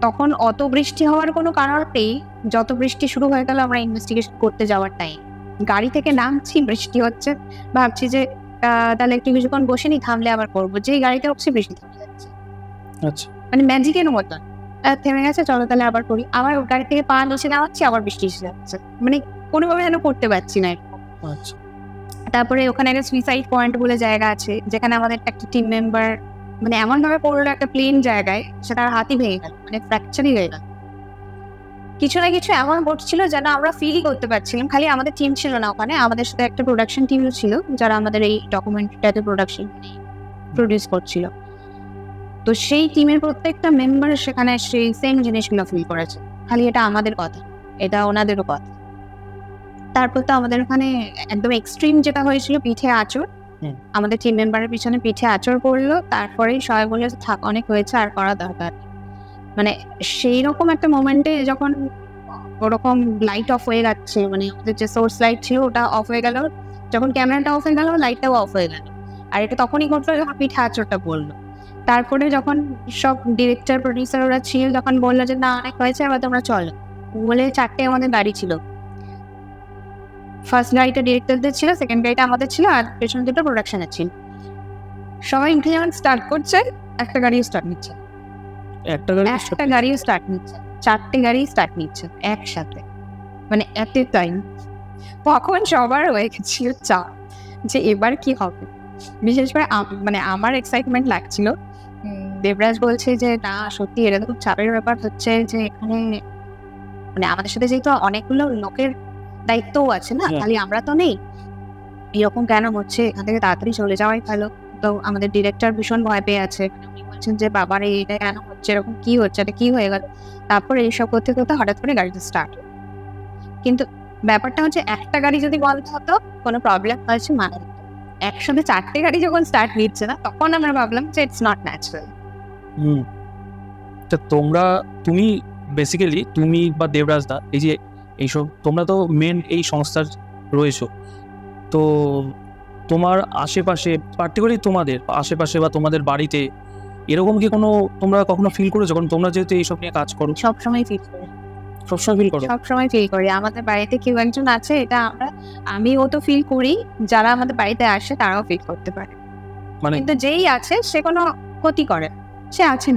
তখন অত বৃষ্টি হওয়ার কোনো কারণ নেই, যত বৃষ্টি শুরু হয়ে গেল আমরা ইনভেস্টিগেশন করতে যাওয়ার টাইম, গাড়ি থেকে নামছি, বৃষ্টি হচ্ছে, ভাবছি যে তাহলে একটু কিছুক্ষণ বসে নি, থামলে আবার করবো, যেই গাড়িতে উঠছি বৃষ্টি থেমে যাচ্ছে। আচ্ছা, মানে ম্যাজিকের মতন থেমে গেছে, চলো তাহলে আবার করি, আবার গাড়ি থেকে পা নিচে নামাচ্ছি, আবার বৃষ্টি এসে যাচ্ছে, মানে কোনোভাবে যেন করতে পারছি না এরকম। আচ্ছা। তারপরে ওখানে একটা সুইসাইড পয়েন্ট বলে জায়গা আছে, যেখানে আমাদের একটা টিম মেম্বার মানে এমন ভাবে পড়লো একটা প্লেন জায়গায়, সেটা হাতই ভেঙে গেল, মানে ফ্র্যাকচারই হয়ে গেল। কিছু না কিছু এমন ঘটছিল যেন আমরা ফিলই করতে পারছিলাম। খালি আমাদের টিম ছিল না ওখানে, আমাদের সাথে একটা প্রোডাকশন টিমও ছিল, যারা আমাদের এই ডকুমেন্টারিতে প্রডিউস করছিল। তো সেই টিমের প্রত্যেকটা মেম্বার সেখানে সেই সেম জিনিসগুলো ফিল করেছে, খালি এটা আমাদের কথা, এটা ওনাদেরও কথা। তারপর তো আমাদের ওখানে একদম এক্সট্রিম যেটা হয়েছিল, পিঠে আঁচড়, আমাদের টিম মেম্বারের পিছনে পিঠে আঁচড় পড়লো। তারপরেই সবাই বললো থাক, অনেক হয়েছে, আর করা দরকার। মানে সেই রকম একটা মোমেন্টে যখন ওরকম লাইট অফ হয়ে যাচ্ছে, মানে আমাদের যে সোর্স লাইট ছিল ওটা অফ হয়ে গেল, যখন ক্যামেরাটা অফ হয়ে গেল লাইটটাও অফ হয়ে গেল, আর এটা তখনই ঘটলো যখন পিঠে আঁচড়টা পড়লো। তারপরে যখন সব ডিরেক্টর প্রডিউসার ওরা ছিল, যখন বললো যে না অনেক হয়েছে, এবার তোমরা চলো বলে, 4টে আমাদের গাড়ি ছিল। ফার্স্ট গাড়িটা ডিরেক্টরদের ছিল, সেকেন্ড গাড়িটা আমাদের ছিল, আর পেছন দুটো প্রোডাকশনের ছিল। সবাই উঠে যখন স্টার্ট করছে একটা গাড়িও স্টার্ট নিচ্ছে, একটা গাড়ি একটা গাড়িও স্টার্ট নিচ্ছে, 4টে গাড়ি স্টার্ট নিচ্ছে একসাথে, মানে এট এ টাইম। তখন সবার হয়ে গেছিল চাপ যে এবার কি হবে। বিশেষ করে মানে আমার এক্সাইটমেন্ট লাগছিল। দেবরাজ বলছে যে না সত্যি এটা তো খুব চাপের ব্যাপার হচ্ছে, যে এখানে মানে আমাদের সাথে যেহেতু অনেকগুলো লোকের দায়িত্বও আছে না, খালি আমরা তো নেই, এরকম কেন হচ্ছে, এখান থেকে তাড়াতাড়ি চলে যাওয়াই ভালো। তো আমাদের ডিরেক্টর ভীষণ ভয় পেয়ে আছে, উনি বলছেন যে বাবার এটা কেন হচ্ছে, এরকম কি হচ্ছে, এটা কি হয়ে গেল। তারপরে এইসব করতে করতে হঠাৎ করে গাড়িটা স্টার্ট হলো। কিন্তু ব্যাপারটা হচ্ছে একটা গাড়ি যদি বন্ধ হতো কোনো প্রবলেম হয়েছে মানে, একসাথে 4টে গাড়ি যখন স্টার্ট নিচ্ছে না তখন আমরা ভাবলাম যে ইটস নট ন্যাচারাল। তুমি বেসিক্যালি তুমি বা দেবরাজ দা এই যে এইসব তোমরা তো মেন এই সংস্থার রয়েছো, তো তোমার আশেপাশে পার্টিকুলারলি তোমাদের আশেপাশে বা তোমাদের বাড়িতে এরকম কি কোনো তোমরা কখনো ফিল করেছো? কারণ তোমরা যেহেতু এইসব নিয়ে কাজ করো। সবসময় ফিল করি, সবসময় ফিল করি আমাদের বাড়িতে কেউ একজন আছে, এটা আমিও তো ফিল করি, যারা আমাদের বাড়িতে আসে তারাও ফিল করতে পারে। মানে কিন্তু যেই আছে সে কোনো ক্ষতি করে, সে আছে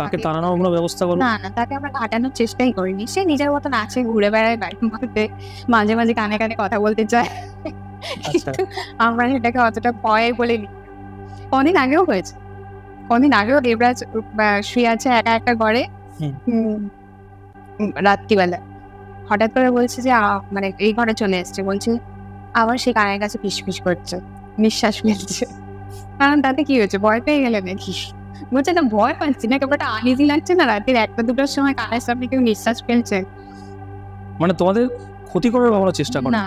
তাকে তাড়ানোর কোনো ব্যবস্থা করো? না, তাকে আমরা ঘাটানোর চেষ্টাই করিনি। সে নিজের মতন আছে, ঘুরে বেড়ায় বাড়ির মধ্যে, মাঝে মাঝে কানে কানে কথা বলতে চায়, কিন্তু আমরা সেটাকে অতটা ভয় বলে নিই। কদিন আগেও হয়েছে, দেবরাজ শুয়ে আছে একা একটা ঘরে রাত্রিবেলা, হঠাৎ করে বলছে যে মানে এই ঘরে চলে এসছে, বলছে আবার সে কানের কাছে ফিসফিস করছে, নিঃশ্বাস ফেলছে। কারণ তাতে কি হয়েছে, ভয় পেয়ে গেলে নাকি? বলছে না ভয় পাচ্ছি না, কেমন একটা আনইজি লাগছে না, রাতের 1টা-2টার সময় কানের সামনে কেউ নিঃশ্বাস ফেলছে। মানে তোমাদের ক্ষতি করার ভাবনার চেষ্টা করে না,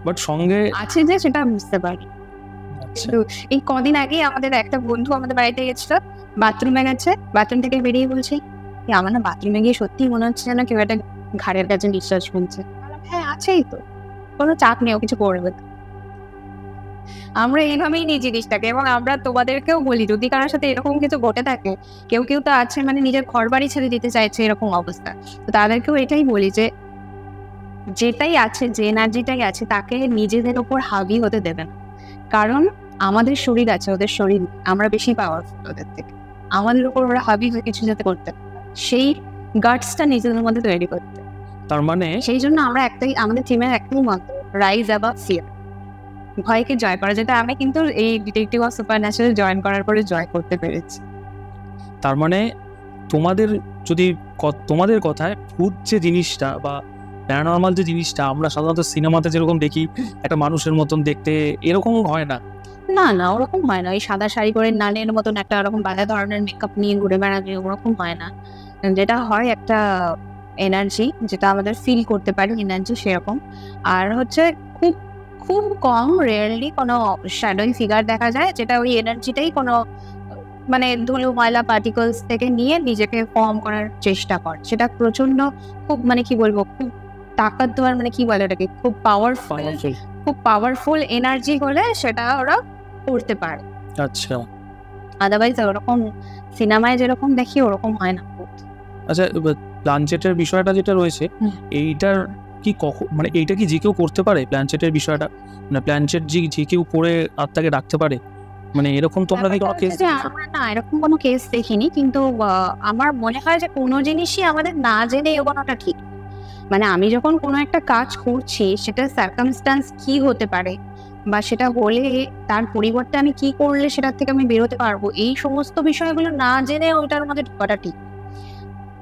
বাট সঙ্গে আছে যে সেটা বুঝতে পারি। কিন্তু এই কদিন আগে আমাদের একটা বন্ধু আমাদের বাড়িতে গেছিল, বাথরুমে গেছে, বাথরুম থেকে বেরিয়ে বলছে আমার না বাথরুমে গিয়ে সত্যি মনে হচ্ছে যেন কেউ একটা ঘাড়ের কাছে নিঃশ্বাস ফেলছে। হ্যাঁ আছেই তো, কোনো চাপ নেই, কিছু করবে। আমরা এইভাবেই নিই জিনিসটাকে, এবং আমরা তোমাদেরকেও বলি যদি কারোর সাথে এরকম কিছু ঘটে থাকে, কেউ তো আছে মানে নিজের ঘর বাড়ি ছেড়ে দিতে চাইছে এরকম অবস্থা, তো তাদেরকেও এটাই বলি যে যেটাই আছে, যে এনার্জিটাই আছে তাকে নিজেদের ওপর হাবি হতে দেবে না। কারণ আমাদের শরীর আছে, ওদের শরীর, আমরা বেশি পাওয়ারফুল ওদের থেকে, আমাদের উপর ওরা হাবি হয়ে কিছু যাতে করতে, সেই গাটসটা নিজেদের মধ্যে তৈরি করতে। তার মানে সেই জন্য আমরা আমাদের টিমের একটাই মন্ত্র, রাইজ অ্যাবাভ ফিয়ার, ভয়কে জয় করা, যেটা আমি কিন্তু এই ডিটেকটিভ অফ সুপারন্যাচারাল জয়েন করার পরে জয় করতে পেরেছি। তার মানে তোমাদের যদি তোমাদের কথায় ভূত যে জিনিসটা বা প্যারানর্মাল যে জিনিসটা আমরা সাধারণত সিনেমাতে যেরকম দেখি একটা মানুষের মতন দেখতে, এরকম হয় না? না ওরকম হয় না, ওই সাদা শাড়ি পরে নানের মতন একটা ওরকম বাধা ধরনের মেকআপ নিয়ে ঘুরে বেড়াবে ওরকম হয় না। যেটা হয় একটা এনার্জি, যেটা আমাদের ফিল করতে পারি এনার্জি সেরকম। আর হচ্ছে খুব খুব কম রেয়ারলি কোনো শ্যাডোই ফিগার দেখা যায় যেটা ওই এনার্জিটাই কোনো মানে ধুলো ময়লা পার্টিকলস থেকে নিয়ে নিজেকে ফর্ম করার চেষ্টা করে। সেটা প্রচন্ড খুব মানে কি বলবো, খুব তাকতওয়ার, মানে কি বলে ওটাকে, খুব পাওয়ারফুল এনার্জি হলে সেটা ওরা করতে পারে। আচ্ছা, আদারওয়াইজ ওরকম সিনেমায় যেরকম দেখি ওরকম হয় না। আচ্ছা, প্ল্যানচেটের বিষয়টা যেটা রয়েছে এইটার কি মানে এইটা কি যে কেউ করতে পারে? প্ল্যানচেটের বিষয়টা মানে প্ল্যানচেট যে কেউ করে আত্মাকে ডাকতে পারে, মানে এরকম তোমরা কি কোনো কেস? না, এরকম কোনো কেস দেখিনি, কিন্তু আমার মনে হয় যে কোনো জিনিসই আমাদের না জেনে এগোনোটা ঠিক। মানে আমি যখন কোনো একটা কাজ করছি সেটা সার্কামস্ট্যান্স কি হতে পারে, বা সেটা হলে তার পরিবর্তে আমি কি করলে সেটার থেকে আমি বেরোতে পারবো, এই সমস্ত বিষয়গুলো না জেনে ওইটার মধ্যে ঢোকাটা ঠিক।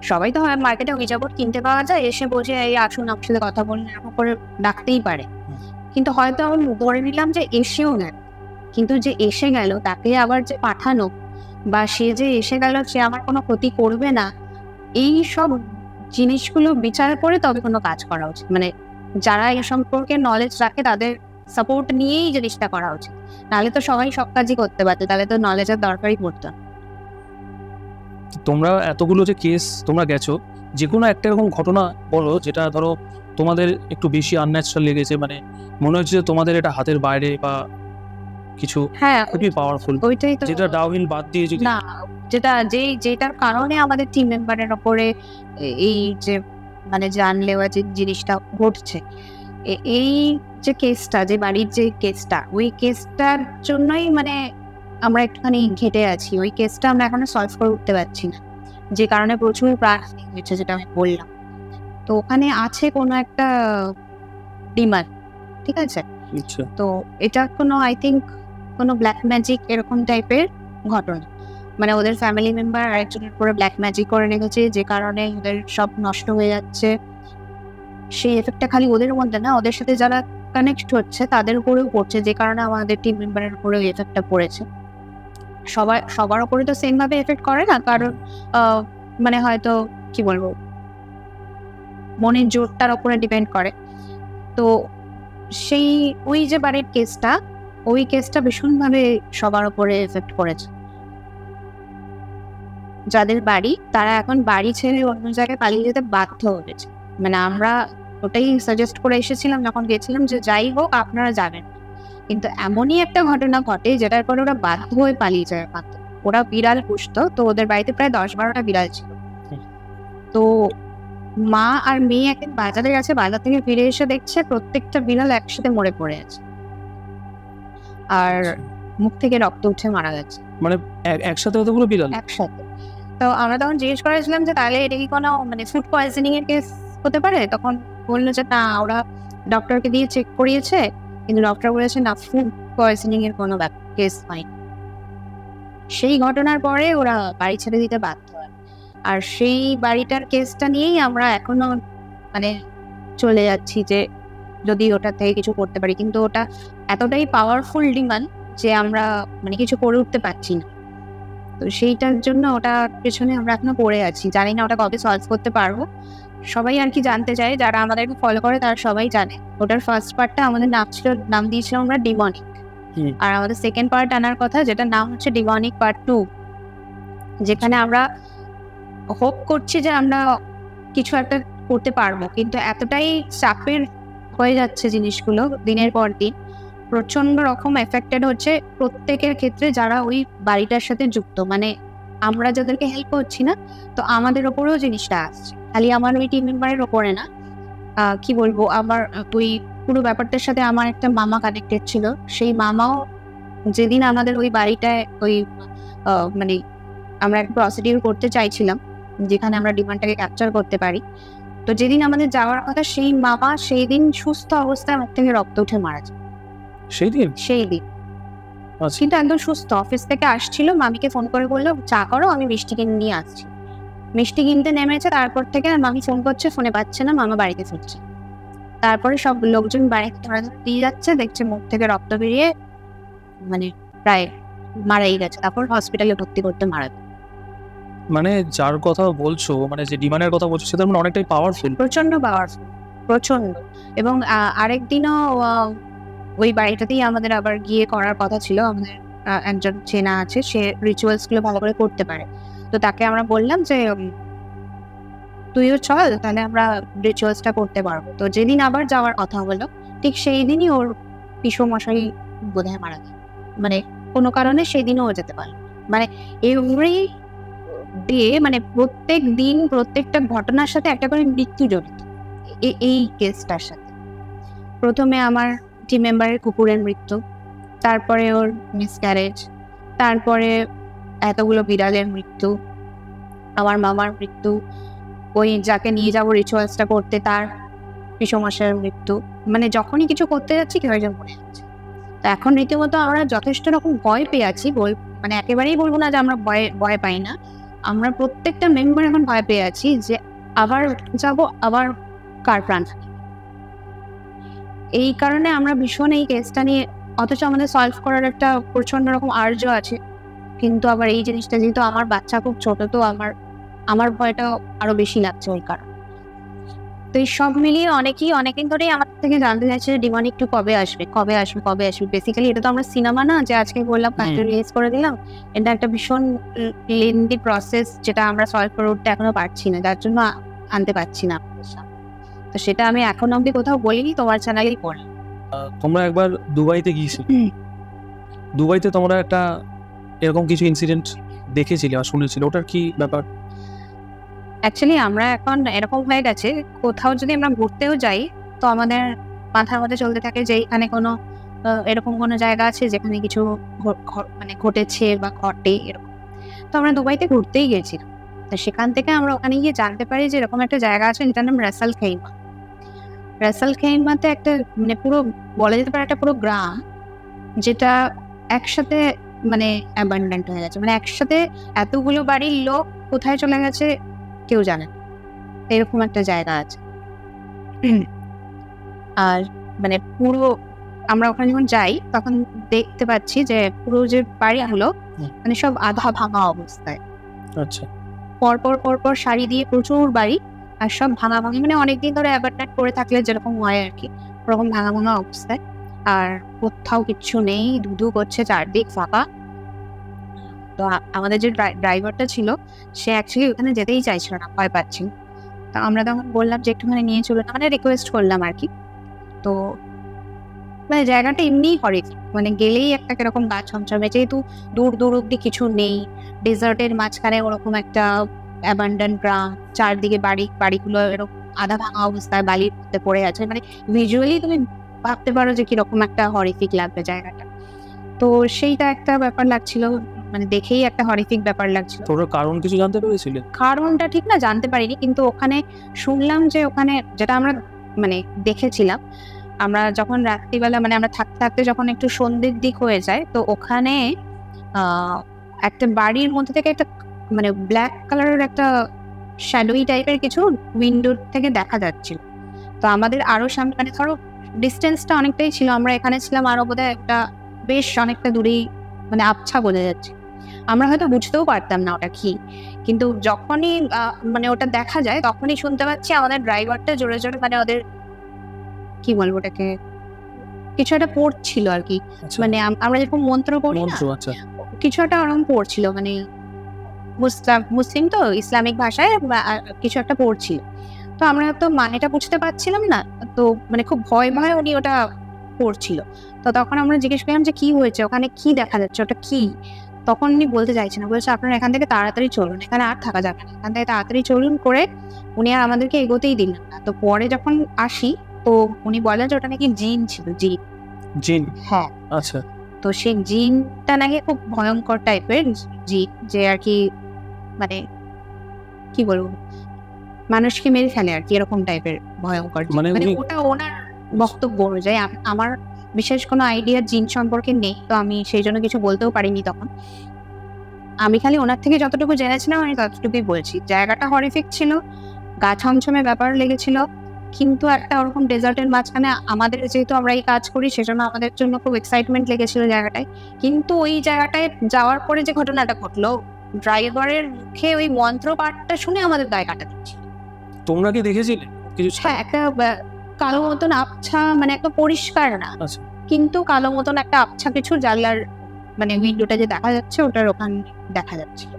সবাই তো হয় মার্কেটে ওইজাবট কিনতে পাওয়া যায়, এসে বসে এই আসুন আপনার সাথে কথা বলুন এরকম করে ডাকতেই পারে। কিন্তু হয়তো আমি ধরে নিলাম যে এসেও গেল, কিন্তু যে এসে গেল তাকে আবার যে পাঠানো, বা সে যে এসে গেল সে আমার কোনো ক্ষতি করবে না, এই সব জিনিসগুলো বিচার করে তবে কোনো কাজ করা উচিত। মানে যারা এ সম্পর্কে নলেজ রাখে তাদের সাপোর্ট নিয়েই জিনিসটা করা উচিত, নাহলে তো সবাই সব কাজই করতে পারতো, তাহলে তো নলেজের দরকারই পড়তো। তোমরা এতগুলো যে কেস তোমরা গেছো, যে কোনো একটা এরকম ঘটনা বলো যেটা ধরো তোমাদের একটু বেশি আনন্যাচারাল লেগেছে, মানে মনে হচ্ছে যে তোমাদের এটা হাতের বাইরে বা কিছু খুবই পাওয়ারফুল, ওইটাই তো, যেটা ডাউনহিল বাদ দিয়ে যদি না যেটার কারণে আমাদের টিম মেম্বারের ওপরে এই যে মানে জানলেওয়া যে জিনিসটা ঘটছে, এই যে কেসটা, যে বাড়ির যে কেসটা, ওই কেসটার জন্যই মানে আমরা একটুখানি ঘেটে আছি, ওই কেসটা আমরা এখনো সলভ করে উঠতে পারছি না, যে কারণে প্রচুর প্রাণহানি হয়েছে, যেটা আমি বললাম। তো ওখানে আছে কোনো একটা ডিমান্ড, ঠিক আছে? তো এটা কোনো আই থিঙ্ক কোনো ব্ল্যাক ম্যাজিক এরকম টাইপের ঘটনা, মানে ওদের ফ্যামিলি মেম্বার আরেকজনের উপরে ব্ল্যাক ম্যাজিক করে রেখেছে, যে কারণে ওদের সব নষ্ট হয়ে যাচ্ছে। সেই এফেক্টটা খালি ওদের মধ্যে না, ওদের সাথে যারা কানেক্ট হচ্ছে তাদের উপরেও পড়ছে, যে কারণে আমাদের টিম মেম্বারের উপরেও এফেক্টটা পড়েছে। সবার উপরে তো সেম ভাবে এফেক্ট করে না, কারণ মানে হয়তো কি বলবো, মনের জোরটার উপরে ডিপেন্ড করে। তো সেই ওই যে বাড়ির কেসটা, ওই কেসটা ভীষণভাবে সবার উপরে এফেক্ট করেছে। যাদের বাড়ি, তারা এখন বাড়ি ছেড়ে অন্য জায়গায় পালিয়ে যেতে বাধ্য হয়েছে। মানে আমরা ওটাই সাজেস্ট করে এসেছিলাম যখন গেছিলাম, যে যাই হোক আপনারা যাবেন, কিন্তু এমনই একটা ঘটনা ঘটে যেটার পরে ওরা বাধ্য হয়ে পালিয়ে যায়। ওরা বিড়াল পুষতো, তো ওদের বাড়িতে প্রায় 10-12টা বিড়াল ছিল। তো মা আর মেয়ে একদিন বাজারে গেছে, বাজার থেকে ফিরে এসে দেখছে প্রত্যেকটা বিড়াল একসাথে মরে পড়ে আছে, আর মুখ থেকে রক্ত উঠে মারা গেছে। মানে একসাথে অতগুলো বিড়াল একসাথে। তো আমরা তখন জিজ্ঞেস করেছিলাম যে তাহলে এটা কি কোনো মানে ফুড পয়জনিং এর কেস হতে পারে? তখন বললো যে না, ওরা ডক্টরকে দিয়ে চেক করিয়েছে, কিন্তু ডক্টর বলেছে না, ফুড পয়জনিং এর কোনো কেস হয়নি। সেই ঘটনার পরে ওরা বাড়ি ছেড়ে দিতে বাধ্য হয়, আর সেই বাড়িটার কেসটা নিয়েই আমরা এখনো মানে চলে যাচ্ছি, যে যদি ওটা থেকে কিছু করতে পারি, কিন্তু ওটা এতটাই পাওয়ারফুল ডিমান্ড যে আমরা মানে কিছু করে উঠতে পারছি না। তো সেইটার জন্য ওটার পেছনে আমরা এখনো পড়ে আছি, জানি না ওটা কবে সলভ করতে পারবো। সবাই আর কি জানতে চায়, যারা আমাদেরকে ফলো করে তারা সবাই জানে। ওটার ফার্স্ট পার্টটা আমাদের নাম দিয়েছিলাম আমরা ডিমনিক, আর আমাদের সেকেন্ড পার্ট আনার কথা, যেটা নাম হচ্ছে ডিমনিক পার্ট 2, যেখানে আমরা হোপ করছি যে আমরা কিছু একটা করতে পারবো, কিন্তু এতটাই চাপের হয়ে যাচ্ছে জিনিসগুলো দিনের পর দিন, প্রচন্ড রকম এফেক্টেড হচ্ছে প্রত্যেকের ক্ষেত্রে যারা ওই বাড়িটার সাথে যুক্ত। মানে আমরা যাদেরকে হেল্প করছি না, তো আমাদের ওপরেও জিনিসটা আসছে, খালি আমার ওই টিম মেম্বারের ওপরে না। কি বলবো, আমার ওই পুরো ব্যাপারটার সাথে আমার একটা মামা কানেক্টেড ছিল। সেই মামাও যেদিন আমাদের ওই বাড়িটায় ওই মানে আমরা একটা প্রসিডিউর করতে চাইছিলাম যেখানে আমরা ডিমান্ডটাকে ক্যাপচার করতে পারি, তো যেদিন আমাদের যাওয়ার কথা, সেই মামা সেই দিন সুস্থ অবস্থায় মুখ থেকে রক্ত উঠে মারা যায়। সেই দিন কিন্তু একদম সুস্থ, অফিস থেকে আসছিল, মামিকে ফোন করে বললো চা করো, আমি মিষ্টি কিনে নিয়ে আসছি। মিষ্টি কিনতে নেমেছে, তারপর থেকে মামি ফোন করছে, ফোনে পাচ্ছে না, মামা বাড়িতে ফিরছে। তারপরে সব লোকজন বাড়িতে দিয়ে যাচ্ছে, দেখছে মুখ থেকে রক্ত বেরিয়ে মানে প্রায় মারাই গেছে। তারপর হসপিটালে ভর্তি করতে মারা গেছে। মানে যার কথা বলছো, মানে যে ডিমান্ডের কথা বলছো, সেটা মানে অনেকটাই পাওয়ারফুল, প্রচন্ড পাওয়ারফুল, প্রচন্ড। এবং আরেকদিনও ওই বাড়িটাতেই আমাদের আবার গিয়ে করার কথা ছিল। আমাদের একজন চেনা আছে, সে রিচুয়ালস গুলো ভালো করে করতে পারে, তো তাকে আমরা বললাম যে তুইও চল, তাহলে আমরা রিচুয়ালসটা করতে পারবো। তো যেদিন আবার যাওয়ার কথা হলো, ঠিক সেই দিনই ওর পিসমশাই বোধহয় মারা গেল, মানে কোনো কারণে সেই দিনও ও যেতে পারলো। মানে এভরি ডে, মানে প্রত্যেক দিন প্রত্যেকটা ঘটনার সাথে একটা করে মৃত্যু জড়িত এই কেসটার সাথে। প্রথমে আমার টিম মেম্বারের কুকুরের মৃত্যু, তারপরে ওর মিসক্যারেজ, তারপরে এতগুলো বিড়ালের মৃত্যু, আমার মামার মৃত্যু, ওই যাকে নিয়ে যাবো রিচুয়ালসটা করতে তার পিসমশাইয়ের মৃত্যু। মানে যখনই কিছু করতে যাচ্ছি কেউ একজন মরে যাচ্ছে। তো এখন রীতিমতো আমরা যথেষ্ট রকম ভয় পেয়ে আছি, মানে একেবারেই বলবো না যে আমরা ভয় পাই না, আমরা প্রত্যেকটা মেম্বার এখন ভয় পেয়ে আছি যে আবার যাব, আবার কার প্রাণ থাকে। এই কারণে আমরা ভীষণ এই কেসটা নিয়ে, অথচ আমাদের সলভ করার একটা প্রচন্ড রকম আর্য আছে, কিন্তু আবার এই জিনিসটা যেহেতু আমার বাচ্চা খুব ছোট, তো আমার ভয়টা আরো বেশি লাগছে ওই কারণে। তো এই সব মিলিয়ে অনেকদিন ধরেই আমার থেকে জানতে চাইছে ডিমনিক একটু কবে আসবে। বেসিক্যালি এটা তো আমরা সিনেমা না যে আজকে বললাম কালকে রিলিজ করে দিলাম, এটা একটা ভীষণ লেন্দি প্রসেস, যেটা আমরা সলভ করে উঠতে এখনো পারছি না, যার জন্য আনতে পারছি না আপনাদের সামনে। তো সেটা আমি এখনো অব্দি কোথাও বলিনি, তোমার চ্যানেলেই বললাম। তোমরা একবার দুবাইতে গিয়েছিলে, দুবাইতে তোমরা একটা এরকম কিছু ইনসিডেন্ট দেখেছিলে আর শুনেছিলে, ওটার কি ব্যাপার? অ্যাকচুয়ালি আমরা এখন এরকম হয়ে গেছে, কোথাও যদি আমরা ঘুরতেও যাই তো আমাদের মাথার মধ্যে চলতে থাকে যে এখানে কোনো এরকম কোনো জায়গা আছে যেখানে কিছু মানে ঘটেছে বা ঘটে এরকম। তো আমরা দুবাইতে ঘুরতেই গেছিলাম। তো সেখান থেকে আমরা ওখানে গিয়ে জানতে পারি যে এরকম একটা জায়গা আছে যেটার নাম রাস আল খাইমা। রাস আল খাইমাতে একটা মানে পুরো বলা যেতে পারে একটা পুরো গ্রাম, যেটা একসাথে মানে অ্যাবান্ডেন্ট হয়ে গেছে, মানে একসাথে এতগুলো বাড়ির লোক কোথায় চলে গেছে কেউ জানে না, এরকম একটা জায়গা আছে। আর মানে পুরো আমরা ওখানে যখন যাই তখন দেখতে পাচ্ছি যে পুরো যে বাড়িগুলো মানে সব আধা ভাঙা অবস্থায়। আচ্ছা, পরপর পরপর সারি দিয়ে প্রচুর বাড়ি, আর সব ভাঙা ভাঙি, মানে অনেকদিন ধরে অ্যাবান্ডেন্ট করে থাকলে যেরকম হয় আর কি, ওরকম ভাঙা ভাঙা অবস্থায়। আর কোথাও কিচ্ছু নেই, ধুধু করছে, চারদিক ফাঁকা। তো আমাদের যে ড্রাইভারটা ছিল সে অ্যাকচুয়ালি ওখানে যেতেই চাইছিল না, ভয় পাচ্ছিল। তো আমরা তখন বললাম যে একটুখানি নিয়ে চলো না, মানে রিকোয়েস্ট করলাম আর কি। তো মানে জায়গাটা এমনিই হরিফিক, মানে গেলেই একটা কিরকম গা ছমছমে, যেহেতু দূর দূর অব্দি কিছু নেই, ডেজার্টের মাঝখানে ওরকম একটা অ্যাবান্ডেন্ট গ্রাম, চারদিকে বাড়িগুলো এরকম আধা ভাঙা অবস্থায় বালির মধ্যে পড়ে আছে, মানে ভিজুয়ালি তুমি ভাবতে পারো যে কিরকম একটা হরিফিক লাগবে জায়গাটা। তো সেইটা একটা ব্যাপার লাগছিল, মানে দেখেই একটা হরিফিক ব্যাপার লাগছিল। তোর কারণ কিছু জানতে পেরেছিলে? কারণটা ঠিক না জানতে পারিনি, কিন্তু ওখানে শুনলাম যে ওখানে যেটা আমরা মানে দেখেছিলাম, আমরা যখন রাত্রিবেলা মানে আমরা থাকতে থাকতে যখন একটু সন্ধ্যের দিক হয়ে যায়, তো ওখানে একটা বাড়ির মধ্যে থেকে একটা মানে ব্ল্যাক কালারের একটা শ্যাডোই টাইপের কিছু উইন্ডো থেকে দেখা যাচ্ছিল। তো আমাদের আরো সামনে মানে ধরো ডিস্টেন্সটা অনেকটাই ছিল, আমরা এখানে ছিলাম আরো বোধহয় একটা বেশ অনেকটা দূরেই, মানে আবছা বোঝা যাচ্ছে, আমরা হয়তো বুঝতেও পারতাম না ওটা কি। কিন্তু যখনই মানে ওটা দেখা যায় তখনই শুনতে পাচ্ছি আমাদের ড্রাইভারটা জোরে জোরে মানে ওদের কি বলবো ওটাকে কিছু একটা পড়ছিল আর কি, মানে আমরা যেরকম মন্ত্র পড়ি না, কিছু একটা ওরকম পড়ছিল, মানে মুসলিম তো ইসলামিক ভাষায় কিছু একটা পড়ছিল। তো আমরা তো মানেটা বুঝতে পারছিলাম না, তো মানে খুব ভয় ভয় উনি ওটা পড়ছিল। তো তখন আমরা জিজ্ঞেস করলাম যে কি হয়েছে, ওখানে কি দেখা যাচ্ছে, ওটা কি? তখন উনি বলতে চাইছে না, বলছে আপনারা এখান থেকে তাড়াতাড়ি চলুন, এখানে আর থাকা যাবে না, এখান থেকে তাড়াতাড়ি চলুন করে উনি আর আমাদেরকে এগোতেই দিলেন না। তো পরে যখন আসি তো উনি বলেন যে ওটা নাকি জিন ছিল। জিন, হ্যাঁ, আচ্ছা। তো সেই জিনটা নাকি খুব ভয়ঙ্কর টাইপের জিন, যে আর কি মানে কি বলবো মানুষকে মেরে ফেলে আর কি, এরকম টাইপের ভয়ঙ্কর। মানে ওটা ওনার বক্তব্য অনুযায়ী, আমার বিশেষ কোনো আইডিয়া জিন সম্পর্কে নেই, তো আমি সেই জন্য কিছু বলতেও পারিনি তখন। আমি খালি ওনার থেকে যতটুকু জেনেছিলাম আমি ততটুকুই বলছি। জায়গাটা হরিফিক ছিল, গা ছমছমে ব্যাপার লেগেছিল, কিন্তু একটা ওরকম ডেজার্টের মাঝখানে আমাদের যেহেতু আমরা এই কাজ করি সেজন্য আমাদের জন্য খুব এক্সাইটমেন্ট লেগেছিল জায়গাটায়। কিন্তু ওই জায়গাটায় যাওয়ার পরে যে ঘটনাটা ঘটলো, ড্রাইভারের মুখে ওই মন্ত্র পাঠটা শুনে আমাদের গায়ে কাটা দিচ্ছিল। তোমরা কি দেখেছিলে কিছু? হ্যাঁ, একটা কালো মতন আবছা, মানে একটা পরিষ্কার না, কিন্তু কালো মতন একটা আবছা কিছু জানলার মানে উইন্ডোটা যে দেখা যাচ্ছে ওটার ওখানে দেখা যাচ্ছিল।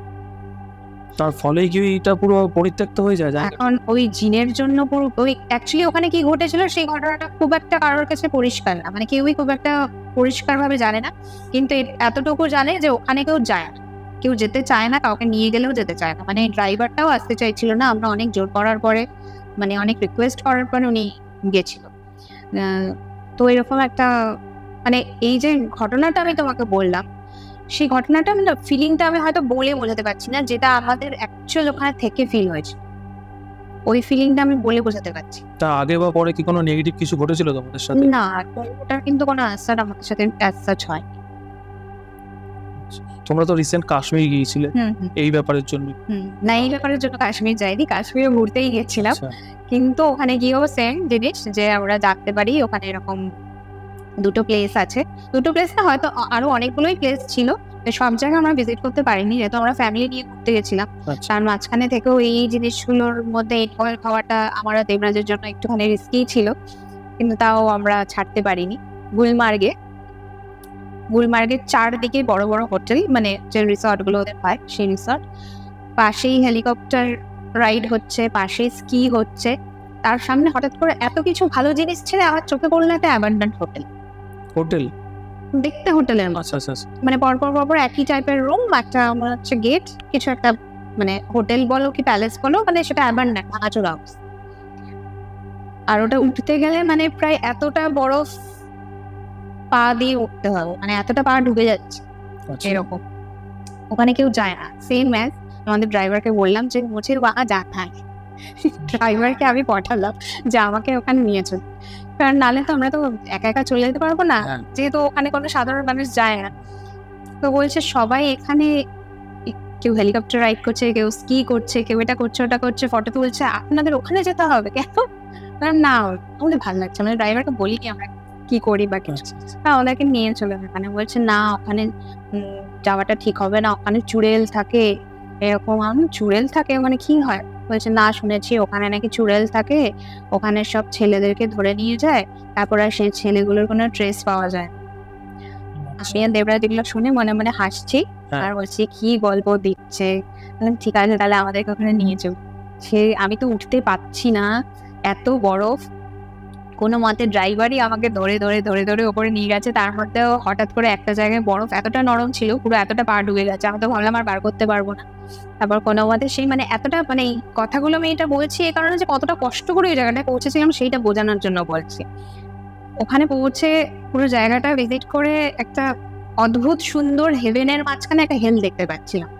তার ফলে কি এটা পুরো পরিত্যক্ত হয়ে যায়? এখন ওই জিনের জন্য পুরো ওই অ্যাকচুয়ালি ওখানে কি ঘটেছিল সেই ঘটনাটা খুব একটা কারোর কাছে পরিষ্কার না, মানে কেউই খুব একটা পরিষ্কার ভাবে জানে না, কিন্তু এতটুকু জানে যে ওখানে কেউ যায় না, কেউ যেতে চায় না, কাউকে নিয়ে গেলেও যেতে চায় না, মানে ড্রাইভারটাও আসতে চাইছিল না। আমরা অনেক জোর করার পরে মানে অনেক রিকোয়েস্ট করার পরে উনি গেছিল। তো এরকম একটা মানে এই যে ঘটনাটা আমি তোমাকে বললাম, সেই ঘটনাটা মানে ফিলিংটা আমি হয়তো বলে বোঝাতে পারছি না, যেটা আমাদের অ্যাকচুয়াল ওখানে থেকে ফিল হয়েছে, ওই ফিলিংটা আমি বলে বোঝাতে পারছি। তা আগে বা পরে কি কোনো নেগেটিভ কিছু ঘটেছিল তোমাদের সাথে? না, ওটার কিন্তু কোনো আনসার আমাদের সাথে অ্যাজ সাচ হয়। তোমরা তো রিসেন্ট কাশ্মীর গিয়েছিলে এই ব্যাপারের জন্য? না, এই ব্যাপারের জন্য কাশ্মীর যাইনি, কাশ্মীরে ঘুরতেই গেছিলাম, কিন্তু ওখানে গিয়েও সেম জিনিস যে আমরা জানতে পারি ওখানে এরকম দুটো প্লেস আছে, দুটো প্লেস না হয়তো আরো অনেকগুলোই প্লেস ছিল, সব জায়গায় আমরা ভিজিট করতে পারিনি যেহেতু আমরা ফ্যামিলি নিয়ে ঘুরতে গেছিলাম। তার মাঝখানে থেকেও এই জিনিসগুলোর মধ্যে ইনভলভ হওয়াটা আমার দেবরাজের জন্য একটুখানি রিস্কি ছিল, কিন্তু তাও আমরা ছাড়তে পারিনি। গুলমার্গের চারদিকে বড় বড় হোটেল, মানে যে রিসর্ট গুলো ওদের হয় সেই রিসর্ট, পাশেই হেলিকপ্টার রাইড হচ্ছে, পাশেই স্কি হচ্ছে, তার সামনে হঠাৎ করে এত কিছু ভালো জিনিস ছেড়ে আমার চোখে পড়লো একটা অ্যাবান্ডেন্ট হোটেল দেখতে, হোটেলের মানে পরপর পরপর একই টাইপের রুম, একটা মনে হচ্ছে গেট, কিছু একটা মানে হোটেল বলো কি প্যালেস বলো, মানে সেটা অ্যাবান্ডেন্ট ভাঙাচোরা হাউস। আর ওটা উঠতে গেলে মানে প্রায় এতটা বরফ পা দিয়ে উঠতে হবে, মানে এতটা পা ডুবে যাচ্ছে আচ্ছা এরকম। ওখানে কেউ যায় না, সেম ম্যাচ। আমাদের ড্রাইভারকে বললাম যে মুচির বাহা যা থাক, ড্রাইভারকে আমি পাঠালাম যে আমাকে ওখানে নিয়ে চল, কারণ নাহলে তো আমরা তো একা একা চলে যেতে পারবো না, হ্যাঁ। যেহেতু ওখানে কোনো সাধারণ মানুষ যায় না। তো বলছে সবাই এখানে, কেউ হেলিকপ্টার রাইড করছে, কেউ স্কি করছে, কেউ এটা করছে ওটা করছে, ফটো তুলছে, আপনাদের ওখানে যেতে হবে কেন? না আমাদের ভালো লাগছে, আমাদের ড্রাইভারকে বলি কি আমরা কি করি বা কিছু, ওনাকে নিয়ে চলে ওখানে। বলছে না ওখানে যাওয়াটা ঠিক হবে না, ওখানে চুড়েল থাকে এরকম। আমি চুড়েল থাকে মানে কি হয়? বলছে না শুনেছি ওখানে নাকি চুড়েল থাকে, ওখানে সব ছেলেদেরকে ধরে নিয়ে যায়, তারপর আর সেই ছেলেগুলোর কোনো ট্রেস পাওয়া যায়। আমি আর দেবরাজ এগুলো শুনে মনে মনে হাসছি আর বলছি কি গল্প দিচ্ছে। ঠিক আছে তাহলে আমাদেরকে ওখানে নিয়ে যাও। সে আমি তো উঠতে পারছি না, এত বরফ। কোনো মতে ড্রাইভারই আমাকে ধরে ধরে ধরে ধরে ওপরে নিয়ে গেছে, তার মধ্যেও হঠাৎ করে একটা জায়গায় বরফ এতটা নরম ছিল, পুরো এতটা পা ডুবে গেছে। আমি তো ভাবলাম আর বার করতে পারবো না। তারপর কোনো মতে সেই মানে এতটা মানে এই কথাগুলো আমি এটা বলছি এই কারণে যে কতটা কষ্ট করে ওই জায়গাটায় পৌঁছেছিলাম সেইটা বোঝানোর জন্য বলছি। ওখানে পৌঁছে পুরো জায়গাটা ভিজিট করে একটা অদ্ভুত সুন্দর হেভেনের মাঝখানে একটা হেল দেখতে পাচ্ছিলাম।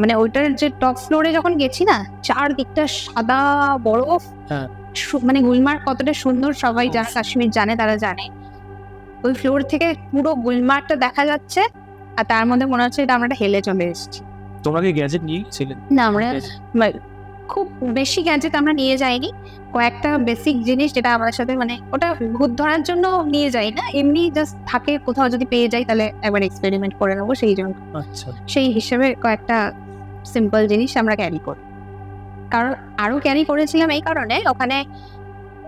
মানে ওইটার যে টপ ফ্লোরে যখন গেছি না, চারদিকটা সাদা বরফ। মানে গুলমার্গ কতটা সুন্দর সবাই যারা কাশ্মীর জানে তারা জানে। ওই ফ্লোর থেকে পুরো গুলমার্গটা দেখা যাচ্ছে, আর তার মধ্যে মনে হচ্ছে এটা আমরা একটা হেলে চলে এসেছি। তোমরা কি গ্যাজেট নিয়েছিলেন? না, আমরা খুব বেশি গ্যাজেট আমরা নিয়ে যাইনি, কয়েকটা বেসিক জিনিস যেটা আমাদের সাথে মানে ওটা ভূত ধরার জন্য নিয়ে যাই না, এমনি জাস্ট থাকে কোথাও যদি পেয়ে যাই তাহলে একবার এক্সপেরিমেন্ট করে নেবো সেই জন্য। আচ্ছা, সেই হিসেবে কয়েকটা সিম্পল জিনিস আমরা ক্যারি করি। কারণ আরো ক্যারি করেছিলাম এই কারণে, ওখানে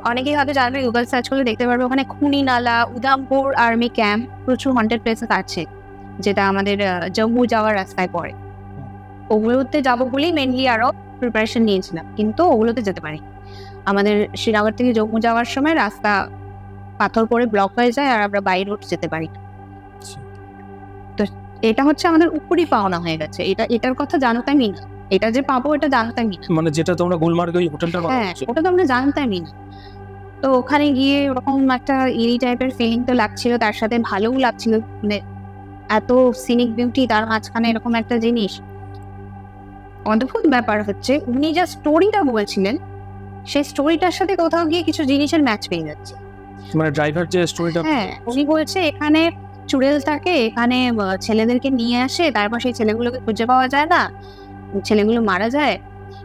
অনেকেই হয়তো জানবে, গুগল সার্চ করলে দেখতে পারবে ওখানে খুনি নালা, উধামপুর আর্মি ক্যাম্প, প্রচুর হন্টেড প্লেসেস আছে যেটা আমাদের জম্মু যাওয়ার রাস্তায় পড়ে। ওগুলোতে যাবো বলেই মেনলি আরো প্রিপারেশন নিয়েছিলাম, কিন্তু ওগুলোতে যেতে পারি। আমাদের শ্রীনগর থেকে জম্মু যাওয়ার সময় রাস্তা পাথর পরে ব্লক হয়ে যায় আর আমরা বাই রোড যেতে পারি। তো এটা হচ্ছে আমাদের উপরই পাওনা হয়ে গেছে, এটার কথা জানতামই না, এটা যে পাবো এটা জানতামই না। মানে যেটা তোমরা গুলমার্গে ওই হোটেলটা পাবো, হ্যাঁ ওটা তো আমরা জানতামই না। তো ওখানে গিয়ে ওরকম একটা ইরি টাইপের ফিলিং তো লাগছিল, তার সাথে ভালোও লাগছিল, মানে এত সিনিক বিউটি তার মাঝখানে এরকম একটা জিনিস। অদ্ভুত ব্যাপার হচ্ছে উনি যা স্টোরিটা বলছিলেন সেই স্টোরিটার সাথে কোথাও গিয়ে কিছু জিনিসের ম্যাচ পেয়ে যাচ্ছে। মানে ড্রাইভার যে স্টোরিটা, হ্যাঁ উনি বলছে এখানে চুড়েল থাকে, এখানে ছেলেদেরকে নিয়ে আসে, তারপর সেই ছেলেগুলোকে খুঁজে পাওয়া যায় না, ছেলেগুলো মারা যায়,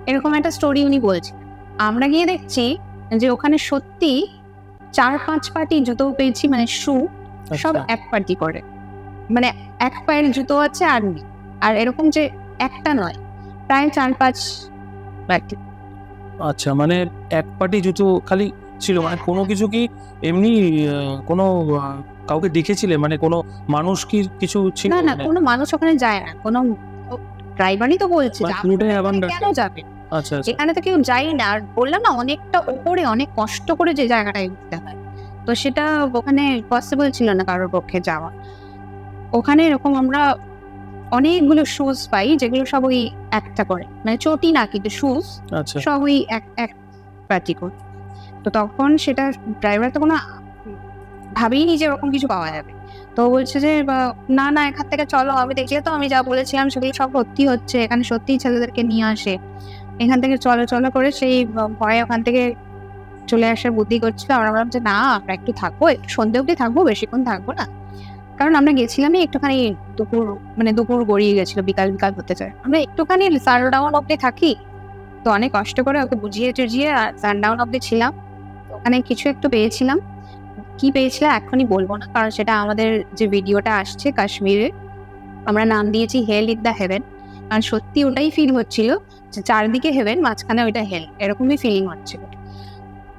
এরকম একটা স্টোরি উনি বলছেন। আমরা গিয়ে দেখছি যে ওখানে সত্যি 4-5 পাটি জুতো পেয়েছি, মানে শু সব এক পাটি করে, মানে এক পায়ের জুতো আছে আর নেই, আর এরকম যে একটা নয় প্রায় 4-5 পাটি। আচ্ছা, মানে এক পাটি জুতো খালি ছিল, মানে কোনো কিছু কি এমনি কোনো কাউকে দেখেছিলে, মানে কোনো মানুষ কি কিছু ছিল? না না, কোনো মানুষ ওখানে যায় না, কোনো ড্রাইভারই তো বলছে কেন যাবে, আচ্ছা এখানে তো কেউ যায় না। আর বললাম না অনেকটা উপরে, অনেক কষ্ট করে যে জায়গাটায় উঠতে হয়, তো সেটা ওখানে পসিবল ছিল না কারোর পক্ষে যাওয়া। ওখানে এরকম আমরা অনেকগুলো শুজ পাই যেগুলো সব ওই একটা করে, মানে চটি না কিন্তু শুজ সব ওই এক পাটি করে। তো তখন সেটা ড্রাইভার তো কোনো ভাবেইনি যে ওরকম কিছু পাওয়া যাবে। তো বলছে যে না না এখান থেকে চলো, আমি দেখলে তো আমি যা বলেছিলাম সেগুলো সব সত্যি হচ্ছে, এখানে সত্যিই ছেলেদেরকে নিয়ে আসে, এখান থেকে চলো চলো করে সেই ভয়ে ওখান থেকে চলে আসার বুদ্ধি করছিল। আমরা ভাবলাম যে না আমরা একটু থাকবো, একটু সন্ধ্যে অব্দি থাকবো, বেশিক্ষণ থাকবো না, কারণ আমরা গেছিলামই একটুখানি দুপুর গড়িয়ে গেছিল, বিকাল হতে চায়, আমরা একটুখানি সানডাউন অব্দি থাকি। তো অনেক কষ্ট করে ওকে বুঝিয়ে টুঝিয়ে সানডাউন অব্দি ছিলাম। ওখানে কিছু একটু পেয়েছিলাম, কি পেয়েছিলাম এখনই বলবো না, কারণ সেটা আমাদের যে ভিডিওটা আসছে কাশ্মীরে আমরা নাম দিয়েছি হেল ইন দ্য হেভেন, কারণ সত্যি ওটাই ফিল হচ্ছিল যে চারদিকে হেভেন, মাঝখানে ওইটা হেল, এরকমই ফিলিং হচ্ছিল।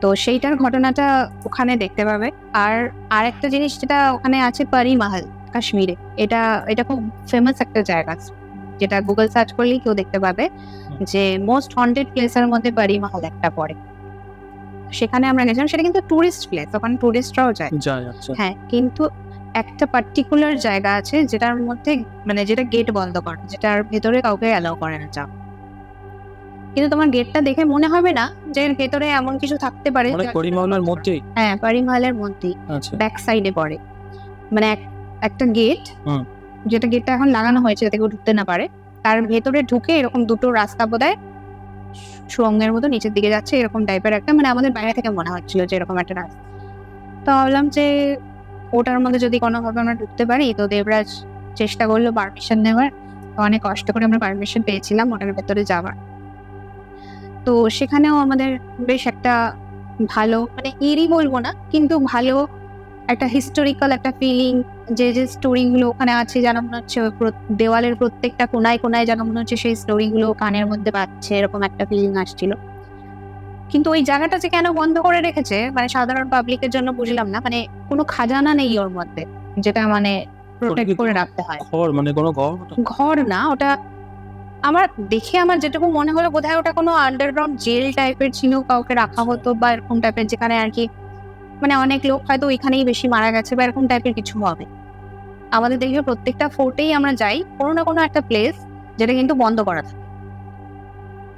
তো সেইটার ঘটনাটা ওখানে দেখতে পাবে। আর একটা জিনিস যেটা ওখানে আছে পরি মহল কাশ্মীরে, এটা খুব ফেমাস একটা জায়গা, যেটা গুগল সার্চ করলেই কেউ দেখতে পাবে যে মোস্ট হন্টেড প্লেসের মধ্যে পরি মহল একটা পড়ে। সেখানে আমরা গেছিলাম, সেটা কিন্তু টুরিস্ট প্লেস, ওখানে টুরিস্টরাও যায়। হ্যাঁ, কিন্তু একটা পার্টিকুলার জায়গা আছে যেটার মধ্যে মানে যেটা গেট বন্ধ করে, যেটার ভেতরে কাউকে অ্যালাউ করে না যাও। কিন্তু তোমার গেটটা দেখে মনে হবে না যে ভেতরে এমন কিছু থাকতে পারে, পরি মহলের মধ্যেই। হ্যাঁ পরি মহলের মধ্যেই ব্যাক সাইডে পড়ে। মানে একটা গেট, যেটা গেটটা এখন লাগানো হয়েছে যাতে কেউ ঢুকতে না পারে, তার ভেতরে ঢুকে এরকম দুটো রাস্তা বোধহয় সুড়ঙ্গের মতো নিচের দিকে যাচ্ছে, এরকম টাইপের একটা, মানে আমাদের বাইরে থেকে মনে হচ্ছিল যে এরকম একটা রাস্তা। তো ভাবলাম যে ওটার মধ্যে যদি কোনোভাবে আমরা ঢুকতে পারি। তো দেবরাজ চেষ্টা করলো পারমিশন নেওয়ার, অনেক কষ্ট করে আমরা পারমিশন পেয়েছিলাম ওটার ভেতরে যাওয়ার। তো সেখানেও আমাদের বেশ একটা ভালো, মানে এরই বলবো না, কিন্তু ভালো একটা হিস্টোরিক্যাল একটা ফিলিং, যে স্টোরিগুলো ওখানে আছে যেন মনে হচ্ছে দেওয়ালের প্রত্যেকটা কোনায় কোনায় যেন মনে হচ্ছে সেই স্টোরিগুলো কানের মধ্যে পাচ্ছে, এরকম একটা ফিলিং আসছিল। কিন্তু ওই জায়গাটা যে কেন বন্ধ করে রেখেছে মানে সাধারণ পাবলিকের জন্য বুঝলাম না। মানে কোনো খাজানা নেই ওর মধ্যে যেটা মানে প্রোটেক্ট করে রাখতে হয়। মানে কোনো ঘর না ওটা। আমার দেখে আমার যেটুকু মনে হলো বোধহয় ওটা কোনো আন্ডারগ্রাউন্ড জেল টাইপের ছিল, কাউকে রাখা হতো বা এরকম টাইপের, যেখানে আর কি মানে অনেক লোক হয়তো ওইখানেই বেশি মারা গেছে বা এরকম টাইপের কিছু হবে। আমাদের দেখবে প্রত্যেকটা ফোর্টেই আমরা যাই কোনো না কোনো একটা প্লেস যেটা কিন্তু বন্ধ করা থাকে।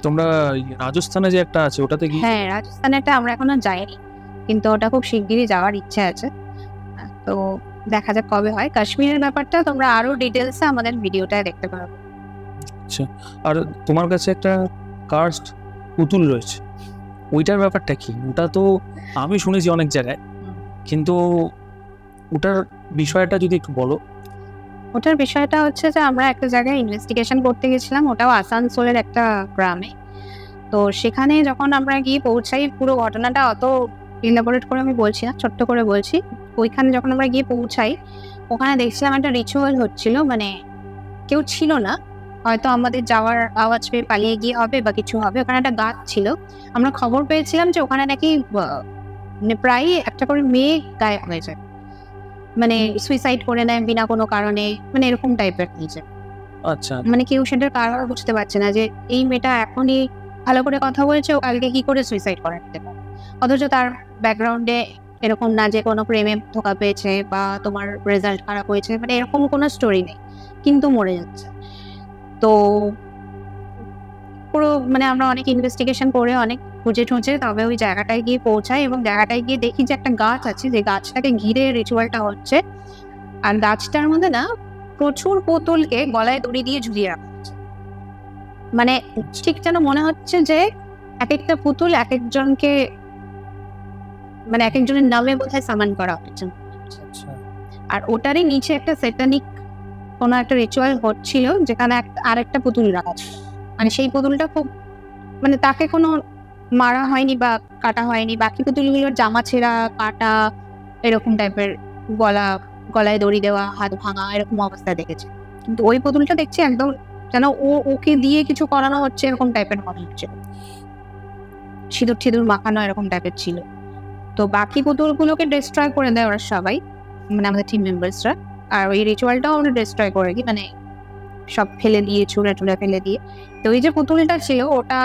তোমরা রাজস্থানে যে একটা আছে ওটাতে কি? হ্যাঁ, রাজস্থানে একটা আমরা এখনো যাইনি, কিন্তু ওটা খুব শিগগিরই যাওয়ার ইচ্ছে আছে। তো দেখা যাক কবে হয়। কাশ্মীরের ব্যাপারটা তোমরা আরো ডিটেলসে আমাদের ভিডিওটায় দেখতে পারো। আচ্ছা, আর তোমার কাছে একটা কার্সড পুতুল রয়েছে, ওইটার ব্যাপারটা কি? ওটা তো আমি শুনেছি অনেক জায়গায়, কিন্তু ওটার বিষয়টা যদি একটু বলো। ওটার বিষয়টা হচ্ছে যে আমরা একটা জায়গায় ইনভেস্টিগেশন করতে গেছিলাম, ওটাও আসানসোলের একটা গ্রামে। তো সেখানে যখন আমরা গিয়ে পৌঁছাই, পুরো ঘটনাটা অত ইলাবোরেট করে আমি বলছি না, ছোট্ট করে বলছি। ওইখানে যখন আমরা গিয়ে পৌঁছাই, ওখানে দেখছিলাম একটা রিচুয়াল হচ্ছিল, মানে কেউ ছিল না, হয়তো আমাদের যাওয়ার আওয়াজ পেয়ে পালিয়ে গিয়ে হবে বা কিছু হবে। ওখানে একটা গাছ ছিল, আমরা খবর পেয়েছিলাম যে ওখানে নাকি মানে প্রায় একটা করে মেয়ে গায়েব হয়ে যায়, মানে সুইসাইড করে নেয় বিনা কোনো কারণে, মানে এরকম টাইপের নিচে। আচ্ছা, মানে কেউ সেটার কারণ বুঝতে পারছে না যে এই মেয়েটা এখনই ভালো করে কথা বলছে, ও কালকে কি করে সুইসাইড করে নিতে পারে। অথচ তার ব্যাকগ্রাউন্ডে এরকম না যে কোনো প্রেমে ধোকা পেয়েছে বা তোমার রেজাল্ট খারাপ হয়েছে, মানে এরকম কোনো স্টোরি নেই, কিন্তু মরে যাচ্ছে। তো পুরো মানে আমরা অনেক ইনভেস্টিগেশন করে অনেক খুঁজে টুঁজে তবে ওই জায়গাটায় গিয়ে পৌঁছাই, এবং জায়গাটায় গিয়ে দেখি যে একটা গাছ আছে, যে গাছটাকে ঘিরে রিচুয়ালটা হচ্ছে। আর গাছটার মধ্যে না প্রচুর পুতুলকে গলায় দড়ি দিয়ে ঝুলিয়ে রাখা হচ্ছে। মানে ঠিক যেন মনে হচ্ছে যে এক একটা পুতুল এক একজনকে, মানে এক একজনের নামে বোধহয় সামান করা হচ্ছে। আর ওটারই নিচে একটা স্যাটানিক কোনো একটা রিচুয়াল হচ্ছিল, যেখানে আর একটা পুতুল রাখা ছিল। মানে সেই পুতুলটা খুব, মানে তাকে কোনো মারা হয়নি বা কাটা হয়নি, বাকি পুতুলগুলোর জামা ছেঁড়া, কাটা, এরকম টাইপের, গলায় দড়ি দেওয়া, হাত ভাঙা, এরকম অবস্থা দেখেছে। কিন্তু ওই পুতুলটা দেখছি একদম যেন ওকে দিয়ে কিছু করানো হচ্ছে এরকম টাইপের মনে হচ্ছে, সিঁদুর টিঁদুর মাখানো এরকম টাইপের ছিল। তো বাকি পুতুলগুলোকে ডিস্ট্রয় করে দেয় ওরা সবাই, মানে আমাদের টিম মেম্বার্সরা। আর ওই রিচুয়ালটাও আমরা ডিস্ট্রয় করে দিই, মানে সব ফেলে দিয়ে, চুড়া ফেলে দিয়ে। তো ওই যে পুতুলটা ছিল ওটা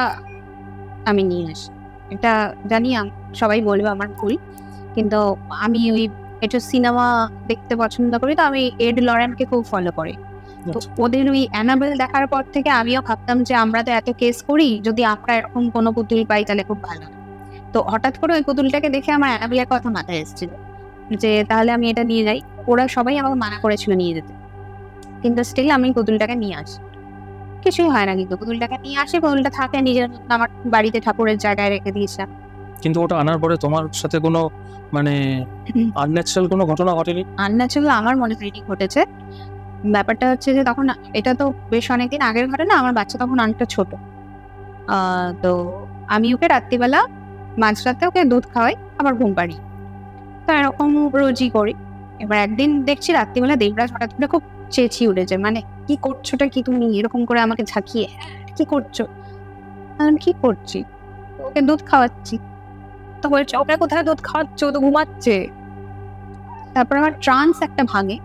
আমি নিয়ে আসি। এটা জানি সবাই বলবে আমার ভুল, কিন্তু আমি ওই একটু সিনেমা দেখতে পছন্দ করি, তো আমি এড লরেনকে খুব ফলো করি। তো ওদের ওই অ্যানাবেল দেখার পর থেকে আমিও ভাবতাম যে আমরা তো এত কেস করি, যদি আমরা এরকম কোনো পুতুল পাই তাহলে খুব ভালো। তো হঠাৎ করে ওই পুতুলটাকে দেখে আমার অ্যানাবেলের কথা মাথায় এসেছিল যে তাহলে আমি এটা নিয়ে যাই। ওরা সবাই আমাকে মানা করেছিল নিয়ে যেতে, কিন্তু স্টিল আমি পুতুলটাকে নিয়ে আসি। কিছুই হয় না, কিন্তু পুতুলটাকে নিয়ে আসি, পুতুলটা থাকে নিজের আমার বাড়িতে ঠাকুরের জায়গায় রেখে দিয়েছিলাম। কিন্তু ওটা আনার পরে তোমার সাথে কোনো মানে আনন্যাচারাল কোনো ঘটনা ঘটেনি? আনন্যাচারাল আমার মনে হয়নি ঘটেছে। ব্যাপারটা হচ্ছে যে তখন এটা তো বেশ অনেকদিন আগের ঘটনা, আমার বাচ্চা তখন অনেকটা ছোট। তো আমি ওকে রাত্রিবেলা মাঝরাতে ওকে দুধ খাওয়াই, আবার ঘুম পাড়ি, তো এরকম রোজই করি। এবার একদিন দেখছি রাত্রিবেলা দেবরাজ হঠাৎ করে খুব চেঁচিয়ে উঠেছে, মানে কি করছোটা কি তুমি, এরকম করে আমাকে ঝাঁকিয়ে কি করছো। আমি কি করছি, ওকে দুধ খাওয়াচ্ছি। তো বলছে ওকে কোথায় দুধ খাওয়াচ্ছো, তো ঘুমাচ্ছে। তারপর আমার ট্রান্স একটা ভাঙে,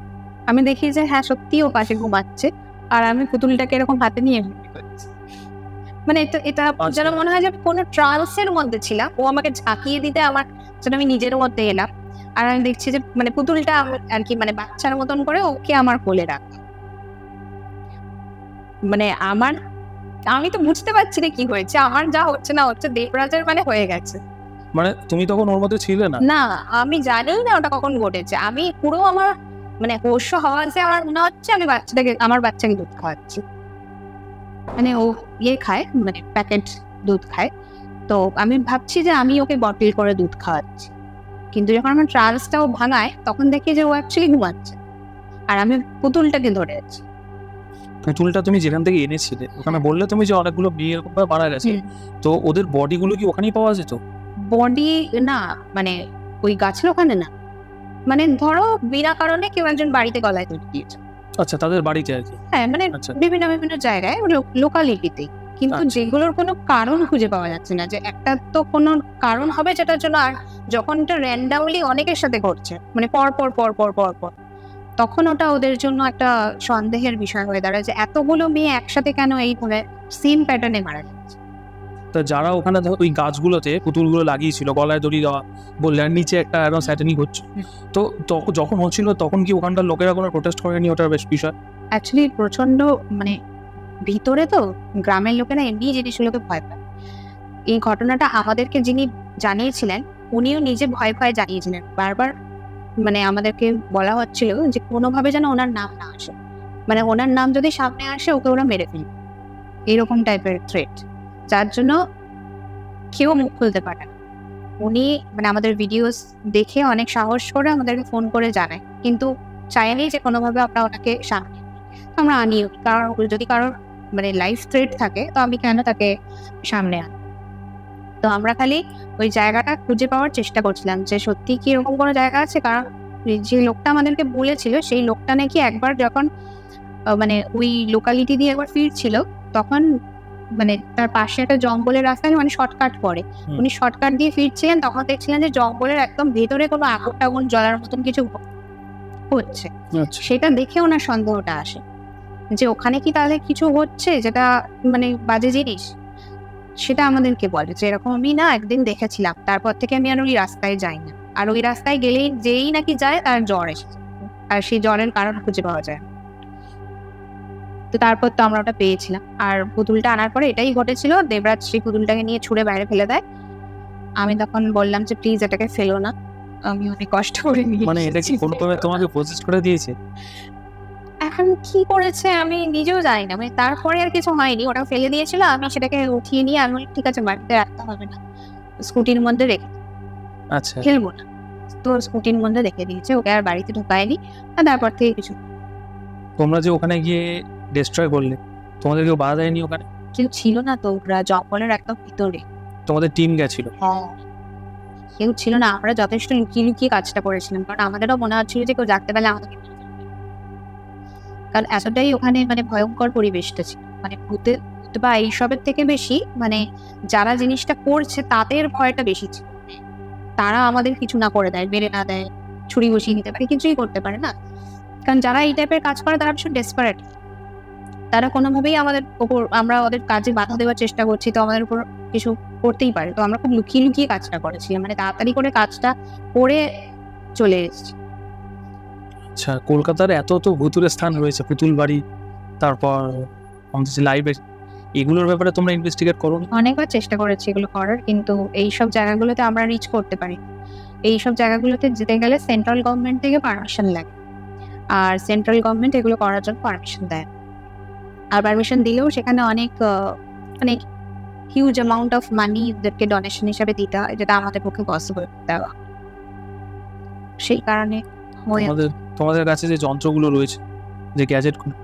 আমি দেখি যে হ্যাঁ সত্যি ও পাশে ঘুমাচ্ছে, আর আমি পুতুলটাকে এরকম হাতে নিয়ে করছি। মানে এটা যেন মনে হয় যে আমি কোনো ট্রান্সের মধ্যে ছিলাম, ও আমাকে ঝাঁকিয়ে দিতে আমার যেন আমি নিজের মধ্যে এলাম। আর আমি দেখছি যে মানে পুতুলটা আর কি মানে বাচ্চার মতন করে ওকে আমার কোলে রাখা। মানে আমি তো বুঝতে পারছি না কি হয়েছে, আমার যা হচ্ছে না হচ্ছে দেবরাজের মানে হয়ে গেছে। মানে তুমি তখন ওর মধ্যে ছিলে না? না, আমি জানি না ওটা কখন ঘটেছে। আমি পুরো আমার মানে হোশ হওয়াতে আমার মনে হচ্ছে আমি আমার বাচ্চাকে দুধ খাওয়াচ্ছি, মানে ও খায়, মানে প্যাকেট দুধ খায়। তো আমি ভাবছি যে আমি ওকে বটল করে দুধ খাওয়াচ্ছি, কিন্তু যখন আমার ট্রান্সটাও ভাঙায় তখন দেখি যে ও অ্যাকচুয়ালি ঘুমাচ্ছে আর আমি পুতুলটাকে ধরে আছি। পুতুলটা তুমি যেখান থেকে এনেছিলে ওখানে বললে তুমি যে অনেকগুলো মেয়ে এরকম ভাবে মারা গেছে, তো ওদের বডিগুলো কি ওখানেই পাওয়া যেত? বডি না, মানে ওই গাছের ওখানে না, মানে ধরো বিনা কারণে কেউ একজন বাড়িতে গলায় দড়ি দিয়েছে। আচ্ছা, তাদের বাড়িতে আর কি? হ্যাঁ, মানে বিভিন্ন বিভিন্ন জায়গায় লোকালিটিতে, কিন্তু যেগুলোর কোনো কারণ খুঁজে পাওয়া যাচ্ছে না, যে একটা তো কোনো কারণ হবে যেটার জন্য। আর যখন এটা র্যান্ডামলি অনেকের সাথে ঘটছে, মানে পর পর পর পর পর পর, তখন ওটা ওদের জন্য একটা সন্দেহের বিষয় হয়ে দাঁড়ায় যে এতগুলো মেয়ে একসাথে কেন এইভাবে সেম প্যাটার্নে মারা যাচ্ছে। তা যারা ওখানে ওই গাছগুলোতে পুতুলগুলো লাগিয়েছিল, গলায় দড়ি দেওয়া বললে, আর নিচে একটা একদম স্যাটানিক হচ্ছে, তো যখন হচ্ছিল তখন কি ওখানকার লোকেরা কোনো প্রোটেস্ট করেনি? ওটার বেশ বিষয় অ্যাকচুয়ালি প্রচন্ড, মানে ভিতরে তো গ্রামের লোকেরা এমনি জিনিসগুলোকে ভয় পায়। এই ঘটনাটা আমাদেরকে যিনি জানিয়েছিলেন উনিও নিজে ভয় ভয় জানিয়েছিলেন বারবার, মানে আমাদেরকে বলা হচ্ছিল যে কোনোভাবে যেন ওনার নাম না আসে, মানে ওনার নাম যদি সামনে আসে ওকে ওরা মেরে ফেলবে, এরকম টাইপের থ্রেট, যার জন্য কেউ মুখ খুলতে পারে না। উনি মানে আমাদের ভিডিওস দেখে অনেক সাহস করে আমাদেরকে ফোন করে জানায়, কিন্তু চাইনি যে কোনোভাবে আমরা ওনাকে সামনে তো আমরা আনিও, কারণ যদি কারোর মানে লাইফ থ্রেট থাকে তো আমি কেন তাকে সামনে আনি। তো আমরা খালি ওই জায়গাটা খুঁজে পাওয়ার চেষ্টা করছিলাম যে সত্যি কি এরকম কোনো জায়গা আছে, কারণ যে লোকটা আমাদেরকে বলেছিল সেই লোকটা নাকি একবার যখন মানে ওই লোকালিটি দিয়ে একবার ফিরছিল, তখন মানে তার পাশে একটা জঙ্গলের রাস্তায় মানে শর্টকাট পড়ে, উনি শর্টকাট দিয়ে ফিরছিলেন, তখন দেখছিলেন যে জঙ্গলের একদম ভেতরে কোনো আগুন টাগুন জ্বলার মতন কিছু হচ্ছে। সেটা দেখে ওনার সন্দেহটা আসে যে ওখানে কি তাহলে কিছু হচ্ছে যেটা মানে বাজে জিনিস। সেটা আমাদেরকে বলে যে এরকম আমি না একদিন দেখেছিলাম, তারপর থেকে আমি আর ওই রাস্তায় যাই না, আর ওই রাস্তায় গেলেই যেই নাকি যায় তার জ্বর এসেছে, আর সেই জ্বরের কারণ খুঁজে পাওয়া যায়। তো তারপর তো আমরা ওটা পেয়েছিলাম, আর পুতুলটা আনার পরে এটাই ঘটেছিল, দেবরাজ সেই পুতুলটাকে নিয়ে ছুঁড়ে বাইরে ফেলে দেয়। আমি তখন বললাম যে প্লিজ এটাকে ফেলো না, আমি অনেক কষ্ট করে নিয়ে, মানে এটা কি কোনোভাবে তোমাকে প্রসেস করে দিয়েছে? এখন কি করেছে আমি নিজেও জানি না, মানে তারপরে আর কিছু হয়নি, ওটা ফেলে দিয়েছিল, আমি সেটাকে উঠিয়ে নিয়ে আমি ঠিক আছে বাড়িতে রাখতে হবে না, স্কুটির মধ্যে রেখে, আচ্ছা খেলবো না, তো স্কুটির মধ্যে রেখে দিয়েছে, ওকে আর বাড়িতে ঢোকায়নি। আর তারপর থেকে কিছু। তোমরা যে ওখানে গিয়ে ডিস্ট্রয় করলে, তোমাদের কেউ বাধা দেয়নি ওখানে? কেউ ছিল না তো, ওরা জঙ্গলের একদম ভিতরে। তোমাদের টিম গেছিল? কেউ ছিল না, আমরা যথেষ্ট লুকিয়ে লুকিয়ে কাজটা করেছিলাম, কারণ আমাদেরও মনে হচ্ছিল যে কেউ জানতে পারলে আমাদেরকে, কারণ এতটাই ওখানে মানে ভয়ঙ্কর পরিবেশটা ছিল, মানে ভূতে বা এইসবের থেকে বেশি মানে যারা জিনিসটা করছে তাদের ভয়টা বেশি ছিল। তারা আমাদের কিছু না করে দেয়, বেড়ে না দেয়, ছুরি বসিয়ে নিতে পারে, কিছুই করতে পারে না, কারণ যারা এই টাইপের কাজ করে তারা ভীষণ ডেসপারেট, তারা কোনোভাবেই আমাদের উপর, আমরা ওদের কাজে বাধা দেওয়ার চেষ্টা করছি তো আমাদের উপর কিছু করতেই পারে। তো আমরা খুব লুকিয়ে লুকিয়ে কাজটা করেছি, মানে তাড়াতাড়ি করে কাজটা করে চলে এসেছি। আচ্ছা, কলকাতার এত তো ভুতুরে স্থান রয়েছে, পুতুল বাড়ি, তারপর আমাদের যে লাইব্রেরি, এগুলোর ব্যাপারে তোমরা ইনভেস্টিগেট করো? অনেকবার চেষ্টা করেছি এগুলো করার, কিন্তু এইসব জায়গাগুলোতে আমরা রিচ করতে পারি। এইসব জায়গাগুলোতে যেতে গেলে সেন্ট্রাল গভর্নমেন্ট থেকে পারমিশন লাগে, আর সেন্ট্রাল গভর্নমেন্ট এগুলো করার জন্য পারমিশন দেয়, আর পারমিশন দিলেও সেখানে অনেক মানে হিউজ অ্যামাউন্ট অফ মানি ওদেরকে ডোনেশন হিসাবে দিতে হয়, যেটা আমাদের পক্ষে পসিবল দেওয়া। সেই কারণে তোমাদের কাছে যে যন্ত্রগুলো রয়েছে, যে গ্যাজেটগুলো,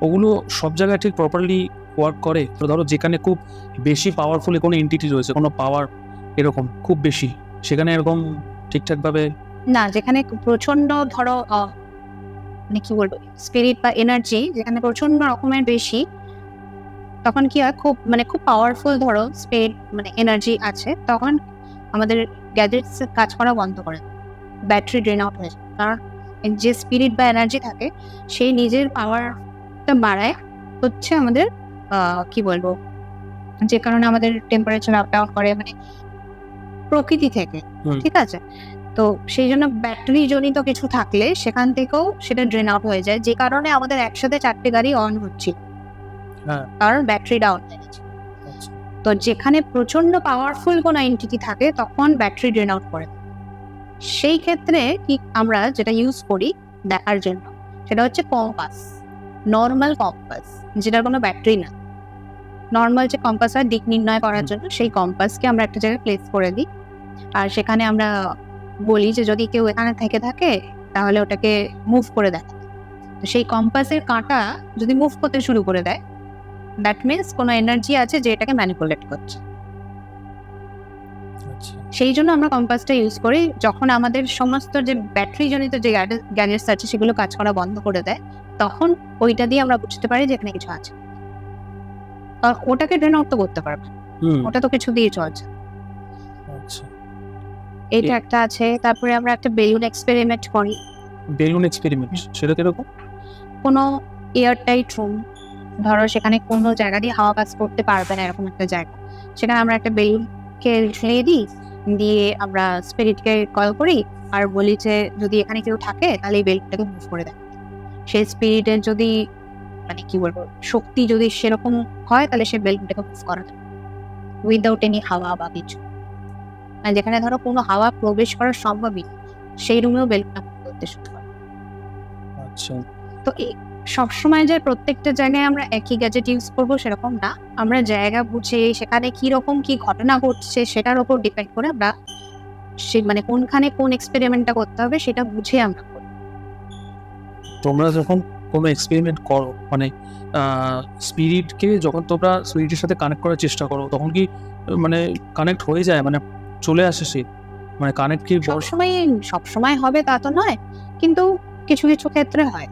ওগুলো সব জায়গায় ঠিক প্রপারলি ওয়ার্ক করে? তো ধরো যেখানে খুব বেশি পাওয়ারফুল কোনো এন্টিটি রয়েছে, কোনো পাওয়ার এরকম খুব বেশি, সেখানে এরকম ঠিকঠাকভাবে না, যেখানে প্রচন্ড ধরো মানে কি বলবো স্পিরিট বা এনার্জি যেখানে প্রচন্ড রকমের বেশি, তখন কি হয় খুব মানে খুব পাওয়ারফুল ধরো স্পিরিট মানে এনার্জি আছে, তখন আমাদের গ্যাজেটস কাজ করা বন্ধ করে, ব্যাটারি ড্রেন আউট হয়ে যায়, কারণ যে স্পিরিট বা এনার্জি থাকে সেই নিজের পাওয়ারটা বাড়ায় হচ্ছে আমাদের কি বলবো, যে কারণে আমাদের টেম্পারেচার আপ ডাউন করে, মানে প্রকৃতি থেকে, ঠিক আছে। তো সেই জন্য ব্যাটারি জনিত কিছু থাকলে সেখান থেকেও সেটা ড্রেন আউট হয়ে যায়, যে কারণে আমাদের একসাথে 4টে গাড়ি অন হচ্ছিল, কারণ ব্যাটারি ডাউন হয়ে গেছে। তো যেখানে প্রচন্ড পাওয়ারফুল কোনো এন্টিটি থাকে তখন ব্যাটারি ড্রেন আউট করে, সেই ক্ষেত্রে কি আমরা যেটা ইউজ করি দেখার জন্য, সেটা হচ্ছে কম্পাস, নর্মাল কম্পাস, যেটার কোনো ব্যাটারি না। নর্মাল যে কম্পাস হয় দিক নির্ণয় করার জন্য, সেই কম্পাসকে আমরা একটা জায়গায় প্লেস করে দিই। আর সেখানে আমরা বলি যে যদি কেউ এখানে থেকে থাকে তাহলে ওটাকে মুভ করে দেয়। তো সেই কম্পাসের কাঁটা যদি মুভ করতে শুরু করে দেয়, দ্যাট মিনস কোনো এনার্জি আছে যে এটাকে ম্যানিপুলেট করছে। সেই জন্য আমরা কম্পাসটা ইউজ করি। যখন আমাদের সমস্ত যে ব্যাটারি জনিত যে গ্যাজেটস আছে সেগুলো কাজ করা বন্ধ করে দেয়, তখন ওইটা দিয়ে আমরা বুঝতে পারি যে এখানে কিছু আছে। ওটাকে ড্রেন আউট তো করতে পারবে, ওটা তো কিছু দিয়ে চলছে। এটা একটা আছে। তারপরে আমরা একটা বেলুন এক্সপেরিমেন্ট করি। বেলুন এক্সপেরিমেন্ট, সেটা কিরকম? কোনো এয়ার টাইট রুম, ধরো সেখানে কোনো জায়গা দিয়ে হাওয়া পাস করতে পারবে না, এরকম একটা জায়গা, সেখানে আমরা একটা বেলুনকে ঝুলিয়ে দিই, দিয়ে আমরা স্পিরিটকে কল করি আর বলি যে যদি এখানে কেউ থাকে তাহলে এই বেলুনটাকে মুভ করে দেয়। সেই স্পিরিটের যদি মানে কি বলবো শক্তি যদি সেরকম হয় তাহলে সে বেলুনটাকে মুভ করা যায় উইদাউট এনি হাওয়া বা কিছু। মানে যেখানে ধরো কোনো হাওয়া প্রবেশ করা সম্ভবই, সেই রুমেও বেলুনটা মুভ করতে শুরু করে। আচ্ছা, তো সবসময় যে প্রত্যেকটা জায়গায় আমরা একই গ্যাজেট ইউজ করবো সেরকম না, আমরা জায়গা বুঝে সেখানে কি রকম কি ঘটনা ঘটছে সেটার উপর ডিপেন্ড করে আমরা সে মানে কোনখানে কোন এক্সপেরিমেন্টটা করতে হবে সেটা বুঝে আমরা করি। তোমরা যখন কোনো এক্সপেরিমেন্ট করো, মানে স্পিরিটকে যখন তোমরা স্পিরিটের সাথে কানেক্ট করার চেষ্টা করো, তখন কি মানে কানেক্ট হয়ে যায়, মানে চলে আসে সে, মানে কানেক্ট কি সবসময় হবে তা তো নয়, কিন্তু কিছু কিছু ক্ষেত্রে হয়।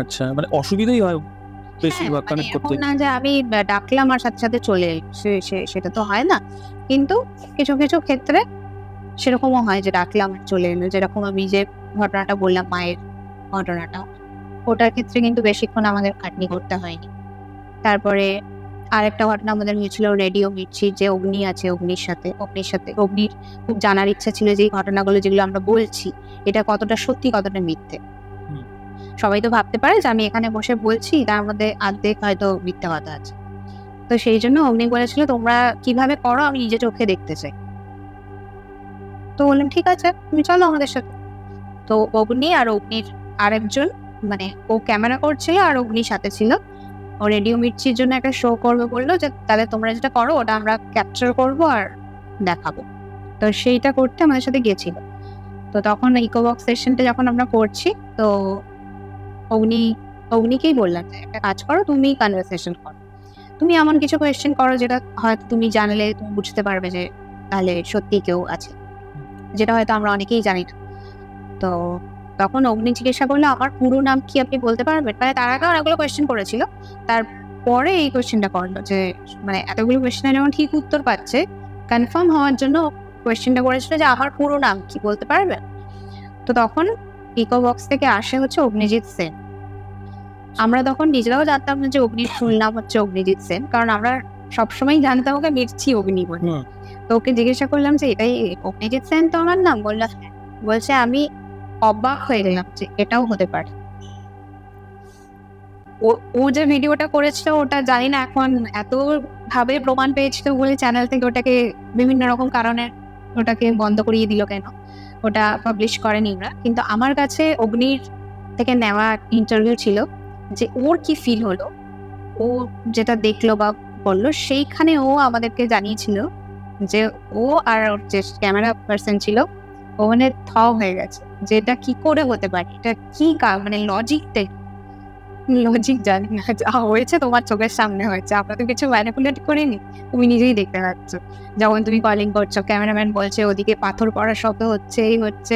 আচ্ছা, মানে অসুবিধাই হয় বেশিরভাগ কানেক্ট করতে। না যে আমি ডাকলাম আর সাথে সাথে চলে সেটা তো হয় না, কিন্তু কিছু কিছু ক্ষেত্রে সেরকমও হয় যে ডাকলাম আর চলে এলো। যেরকম আমি যে ঘটনাটা বললাম মায়ের ঘটনাটা, ওটার ক্ষেত্রে কিন্তু বেশিক্ষণ আমাদের খাটনি করতে হয়নি। তারপরে আরেকটা ঘটনা আমাদের হয়েছিল রেডিও মির্চির যে অগ্নি আছে, অগ্নির খুব জানার ইচ্ছা ছিল যে এই ঘটনাগুলো যেগুলো আমরা বলছি এটা কতটা সত্যি কতটা মিথ্যে। সবাই তো ভাবতে পারে যে আমি এখানে বসে বলছি তার মধ্যে অর্ধেক হয়তো মিথ্যা কথা আছে। তো সেই জন্য অগ্নি বলেছিল তোমরা কিভাবে করো আমি নিজে চোখে দেখতে চাই। তো বললাম ঠিক আছে তুমি চলো আমাদের সাথে। তো অগ্নি আর অগ্নির আরেকজন, মানে ও ক্যামেরা করছিল আর অগ্নির সাথে ছিল, ও রেডিও মির্চির জন্য একটা শো করবে বললো যে তাহলে তোমরা যেটা করো ওটা আমরা ক্যাপচার করবো আর দেখাবো। তো সেইটা করতে আমাদের সাথে গেছিল। তো তখন ইকোবক্স সেশনটা যখন আমরা করছি, তো অগ্নিকেই বললাম যে একটা কাজ করো, তুমি কনভারসেশন করো, তুমি এমন কিছু কোয়েশ্চেন করো যেটা হয়তো তুমি জানলে তুমি বুঝতে পারবে যে তাহলে সত্যি কেউ আছে, যেটা হয়তো আমরা অনেকেই জানি না। তো তখন অগ্নি জিজ্ঞাসা করলো আমার পুরো নাম কি আপনি বলতে পারবেন। মানে তার আগে অনেকগুলো কোয়েশ্চেন করেছিল, তারপরে এই কোয়েশ্চেনটা করলো যে মানে এতগুলো কোয়েশ্চেনের যেমন ঠিক উত্তর পাচ্ছে, কনফার্ম হওয়ার জন্য কোয়েশ্চেনটা করেছিল যে আমার পুরো নাম কি বলতে পারবেন। তো তখন ইকোবক্স থেকে আসে হচ্ছে অগ্নিজিৎ সেন। আমরা তখন নিজেরাও জানতাম না যে অগ্নির ফুল নাম হচ্ছে অগ্নিজিৎ সেন, কারণ আমরা সবসময় জানতাম ওকে মির্চি অগ্নি বলে। তো ওকে জিজ্ঞাসা করলাম যে এটাই অগ্নিজিৎ সেন তো আমার নাম? বললো হ্যাঁ। বলছে আমি অবাক হয়ে গেলাম যে এটাও হতে পারে। ও যে ভিডিওটা করেছিল ওটা জানি না এখন এত ভাবে প্রমাণ পেয়েছিল বলে চ্যানেল থেকে ওটাকে বিভিন্ন রকম কারণে ওটাকে বন্ধ করিয়ে দিল কেন, ওটা পাবলিশ করেনি ওরা। কিন্তু আমার কাছে অগ্নির থেকে নেওয়া ইন্টারভিউ ছিল যে ওর কি ফিল হলো, ও যেটা দেখলো বা বললো, সেইখানে ও আমাদেরকে জানিয়েছিল যে ও আর ওর যে ক্যামেরা পার্সন ছিল ও মানে হয়ে গেছে যে এটা কি করে হতে পারে, এটা কি মানে লজিক জানি না, যা হয়েছে তোমার চোখের সামনে হয়েছে, আমরা তো কিছু ম্যানিপুলেট করিনি, তুমি নিজেই দেখতে পাচ্ছ। যখন তুমি কলিং করছো ক্যামেরাম্যান বলছে ওদিকে পাথর পড়ার শব্দ হচ্ছে, এই হচ্ছে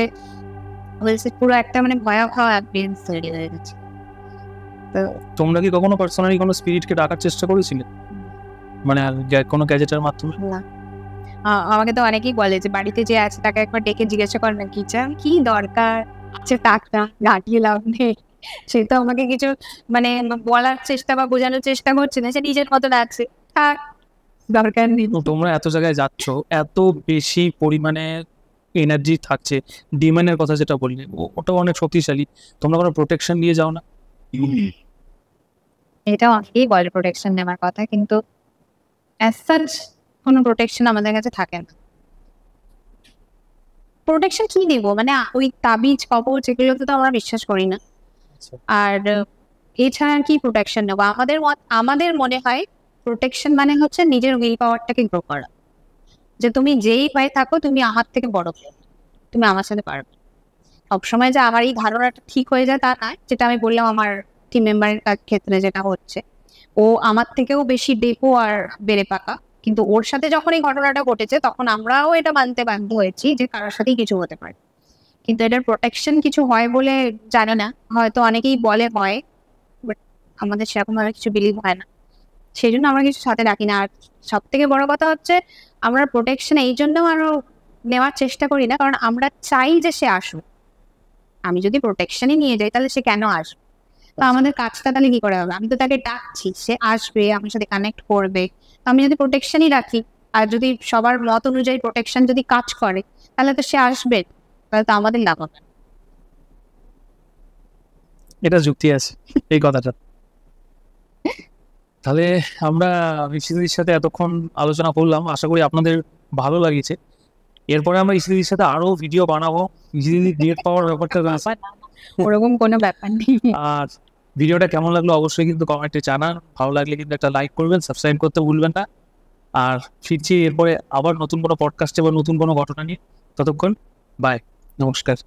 বলছে, পুরো একটা মানে ভয়াবহ অ্যাম্বিয়েন্স তৈরি হয়ে গেছে। তো তোমরা কি কখনো পার্সোনালি কোনো স্পিরিটকে ডাকার চেষ্টা করেছিলে, মানে কোনো গ্যাজেটের মাধ্যমে? না, আমাকে তো অনেকেই বলে যে বাড়িতে যে আছে তাকে একবার ডেকে জিজ্ঞাসা কর না কি দরকার আছে, টাকা ঘাটিয়ে লাভ নেই। সে তো আমাকে কিছু মানে বলার চেষ্টা বা বোঝানোর চেষ্টা করছে না, সে নিজের মতো লাগছে, থাক দরকার নেই। তোমরা এত জায়গায় যাচ্ছ, এত বেশি পরিমাণে এনার্জি থাকছে, ডিমান্ডের কথা যেটা বললে ওটাও অনেক শক্তিশালী, তোমরা কোনো প্রোটেকশন নিয়ে যাও না? এটা অনেকেই বলে প্রোটেকশন নেওয়ার কথা, কিন্তু অ্যাজ সাচ কোনো প্রোটেকশন আমাদের কাছে থাকে না। প্রোটেকশন কি দিব, মানে ওই তাবিজ কবচ এগুলোতে তো আমরা বিশ্বাস করি না। আর এছাড়া আর কি প্রোটেকশন নেবো? আমাদের মনে হয় প্রোটেকশন মানে হচ্ছে নিজের উইল পাওয়ারটাকে গ্রো করা, যে তুমি যেই ভয় থাকো তুমি আমার থেকে বড়, তুমি আমার সাথে পারবে। সবসময় যে আমার এই ধারণাটা ঠিক হয়ে যায় তা নয়, যেটা আমি বললাম আমার টিম মেম্বারের ক্ষেত্রে যেটা হচ্ছে, ও আমার থেকেও বেশি ডেপো আর বেড়ে পাকা, কিন্তু ওর সাথে যখন এই ঘটনাটা ঘটেছে তখন আমরাও এটা মানতে বাধ্য হয়েছি যে কারোর সাথেই কিছু হতে পারে। কিন্তু এটার প্রোটেকশন কিছু হয় বলে জানে না, হয়তো অনেকেই বলে হয়, বাট আমাদের সেরকম ভাবে কিছু বিলিভ হয় না, সেই জন্য আমরা কিছু সাথে রাখি না। আর সব থেকে বড় কথা হচ্ছে আমরা প্রোটেকশন এই জন্য আরো নেওয়ার চেষ্টা করি না, কারণ আমরা চাই যে সে আসুক। আমি যদি প্রোটেকশনই নিয়ে যাই তাহলে সে কেন আসবে? তো আমাদের কাজটা তাহলে কি করে হবে? আমি তো তাকে ডাকছি, সে আসবে, আমার সাথে কানেক্ট করবে। তো আমি যদি প্রোটেকশনই রাখি, আর যদি সবার মত অনুযায়ী প্রোটেকশন যদি কাজ করে, তাহলে তো সে আসবে, তাহলে তো আমাদের লাভ হবে। এটা যুক্তি আছে এই কথাটা। তাহলে আমরা ইসিদির সাথে এতক্ষণ আলোচনা করলাম, আশা করি আপনাদের ভালো লাগিয়েছে। এরপরে আমরা ইসিদির সাথে আরো ভিডিও বানাবো, ইসিদি ডেট পাওয়ার ব্যাপারটা আছে। ওরকম কোনো ব্যাপার নেই। আর ভিডিওটা কেমন লাগলো অবশ্যই কিন্তু কমেন্টে জানান, ভালো লাগলে কিন্তু একটা লাইক করবেন, সাবস্ক্রাইব করতে ভুলবেন না। আর ফিরছি এরপরে আবার নতুন কোনো পডকাস্টে বা নতুন কোনো ঘটনা নিয়ে। ততক্ষণ বাই, নমস্কার।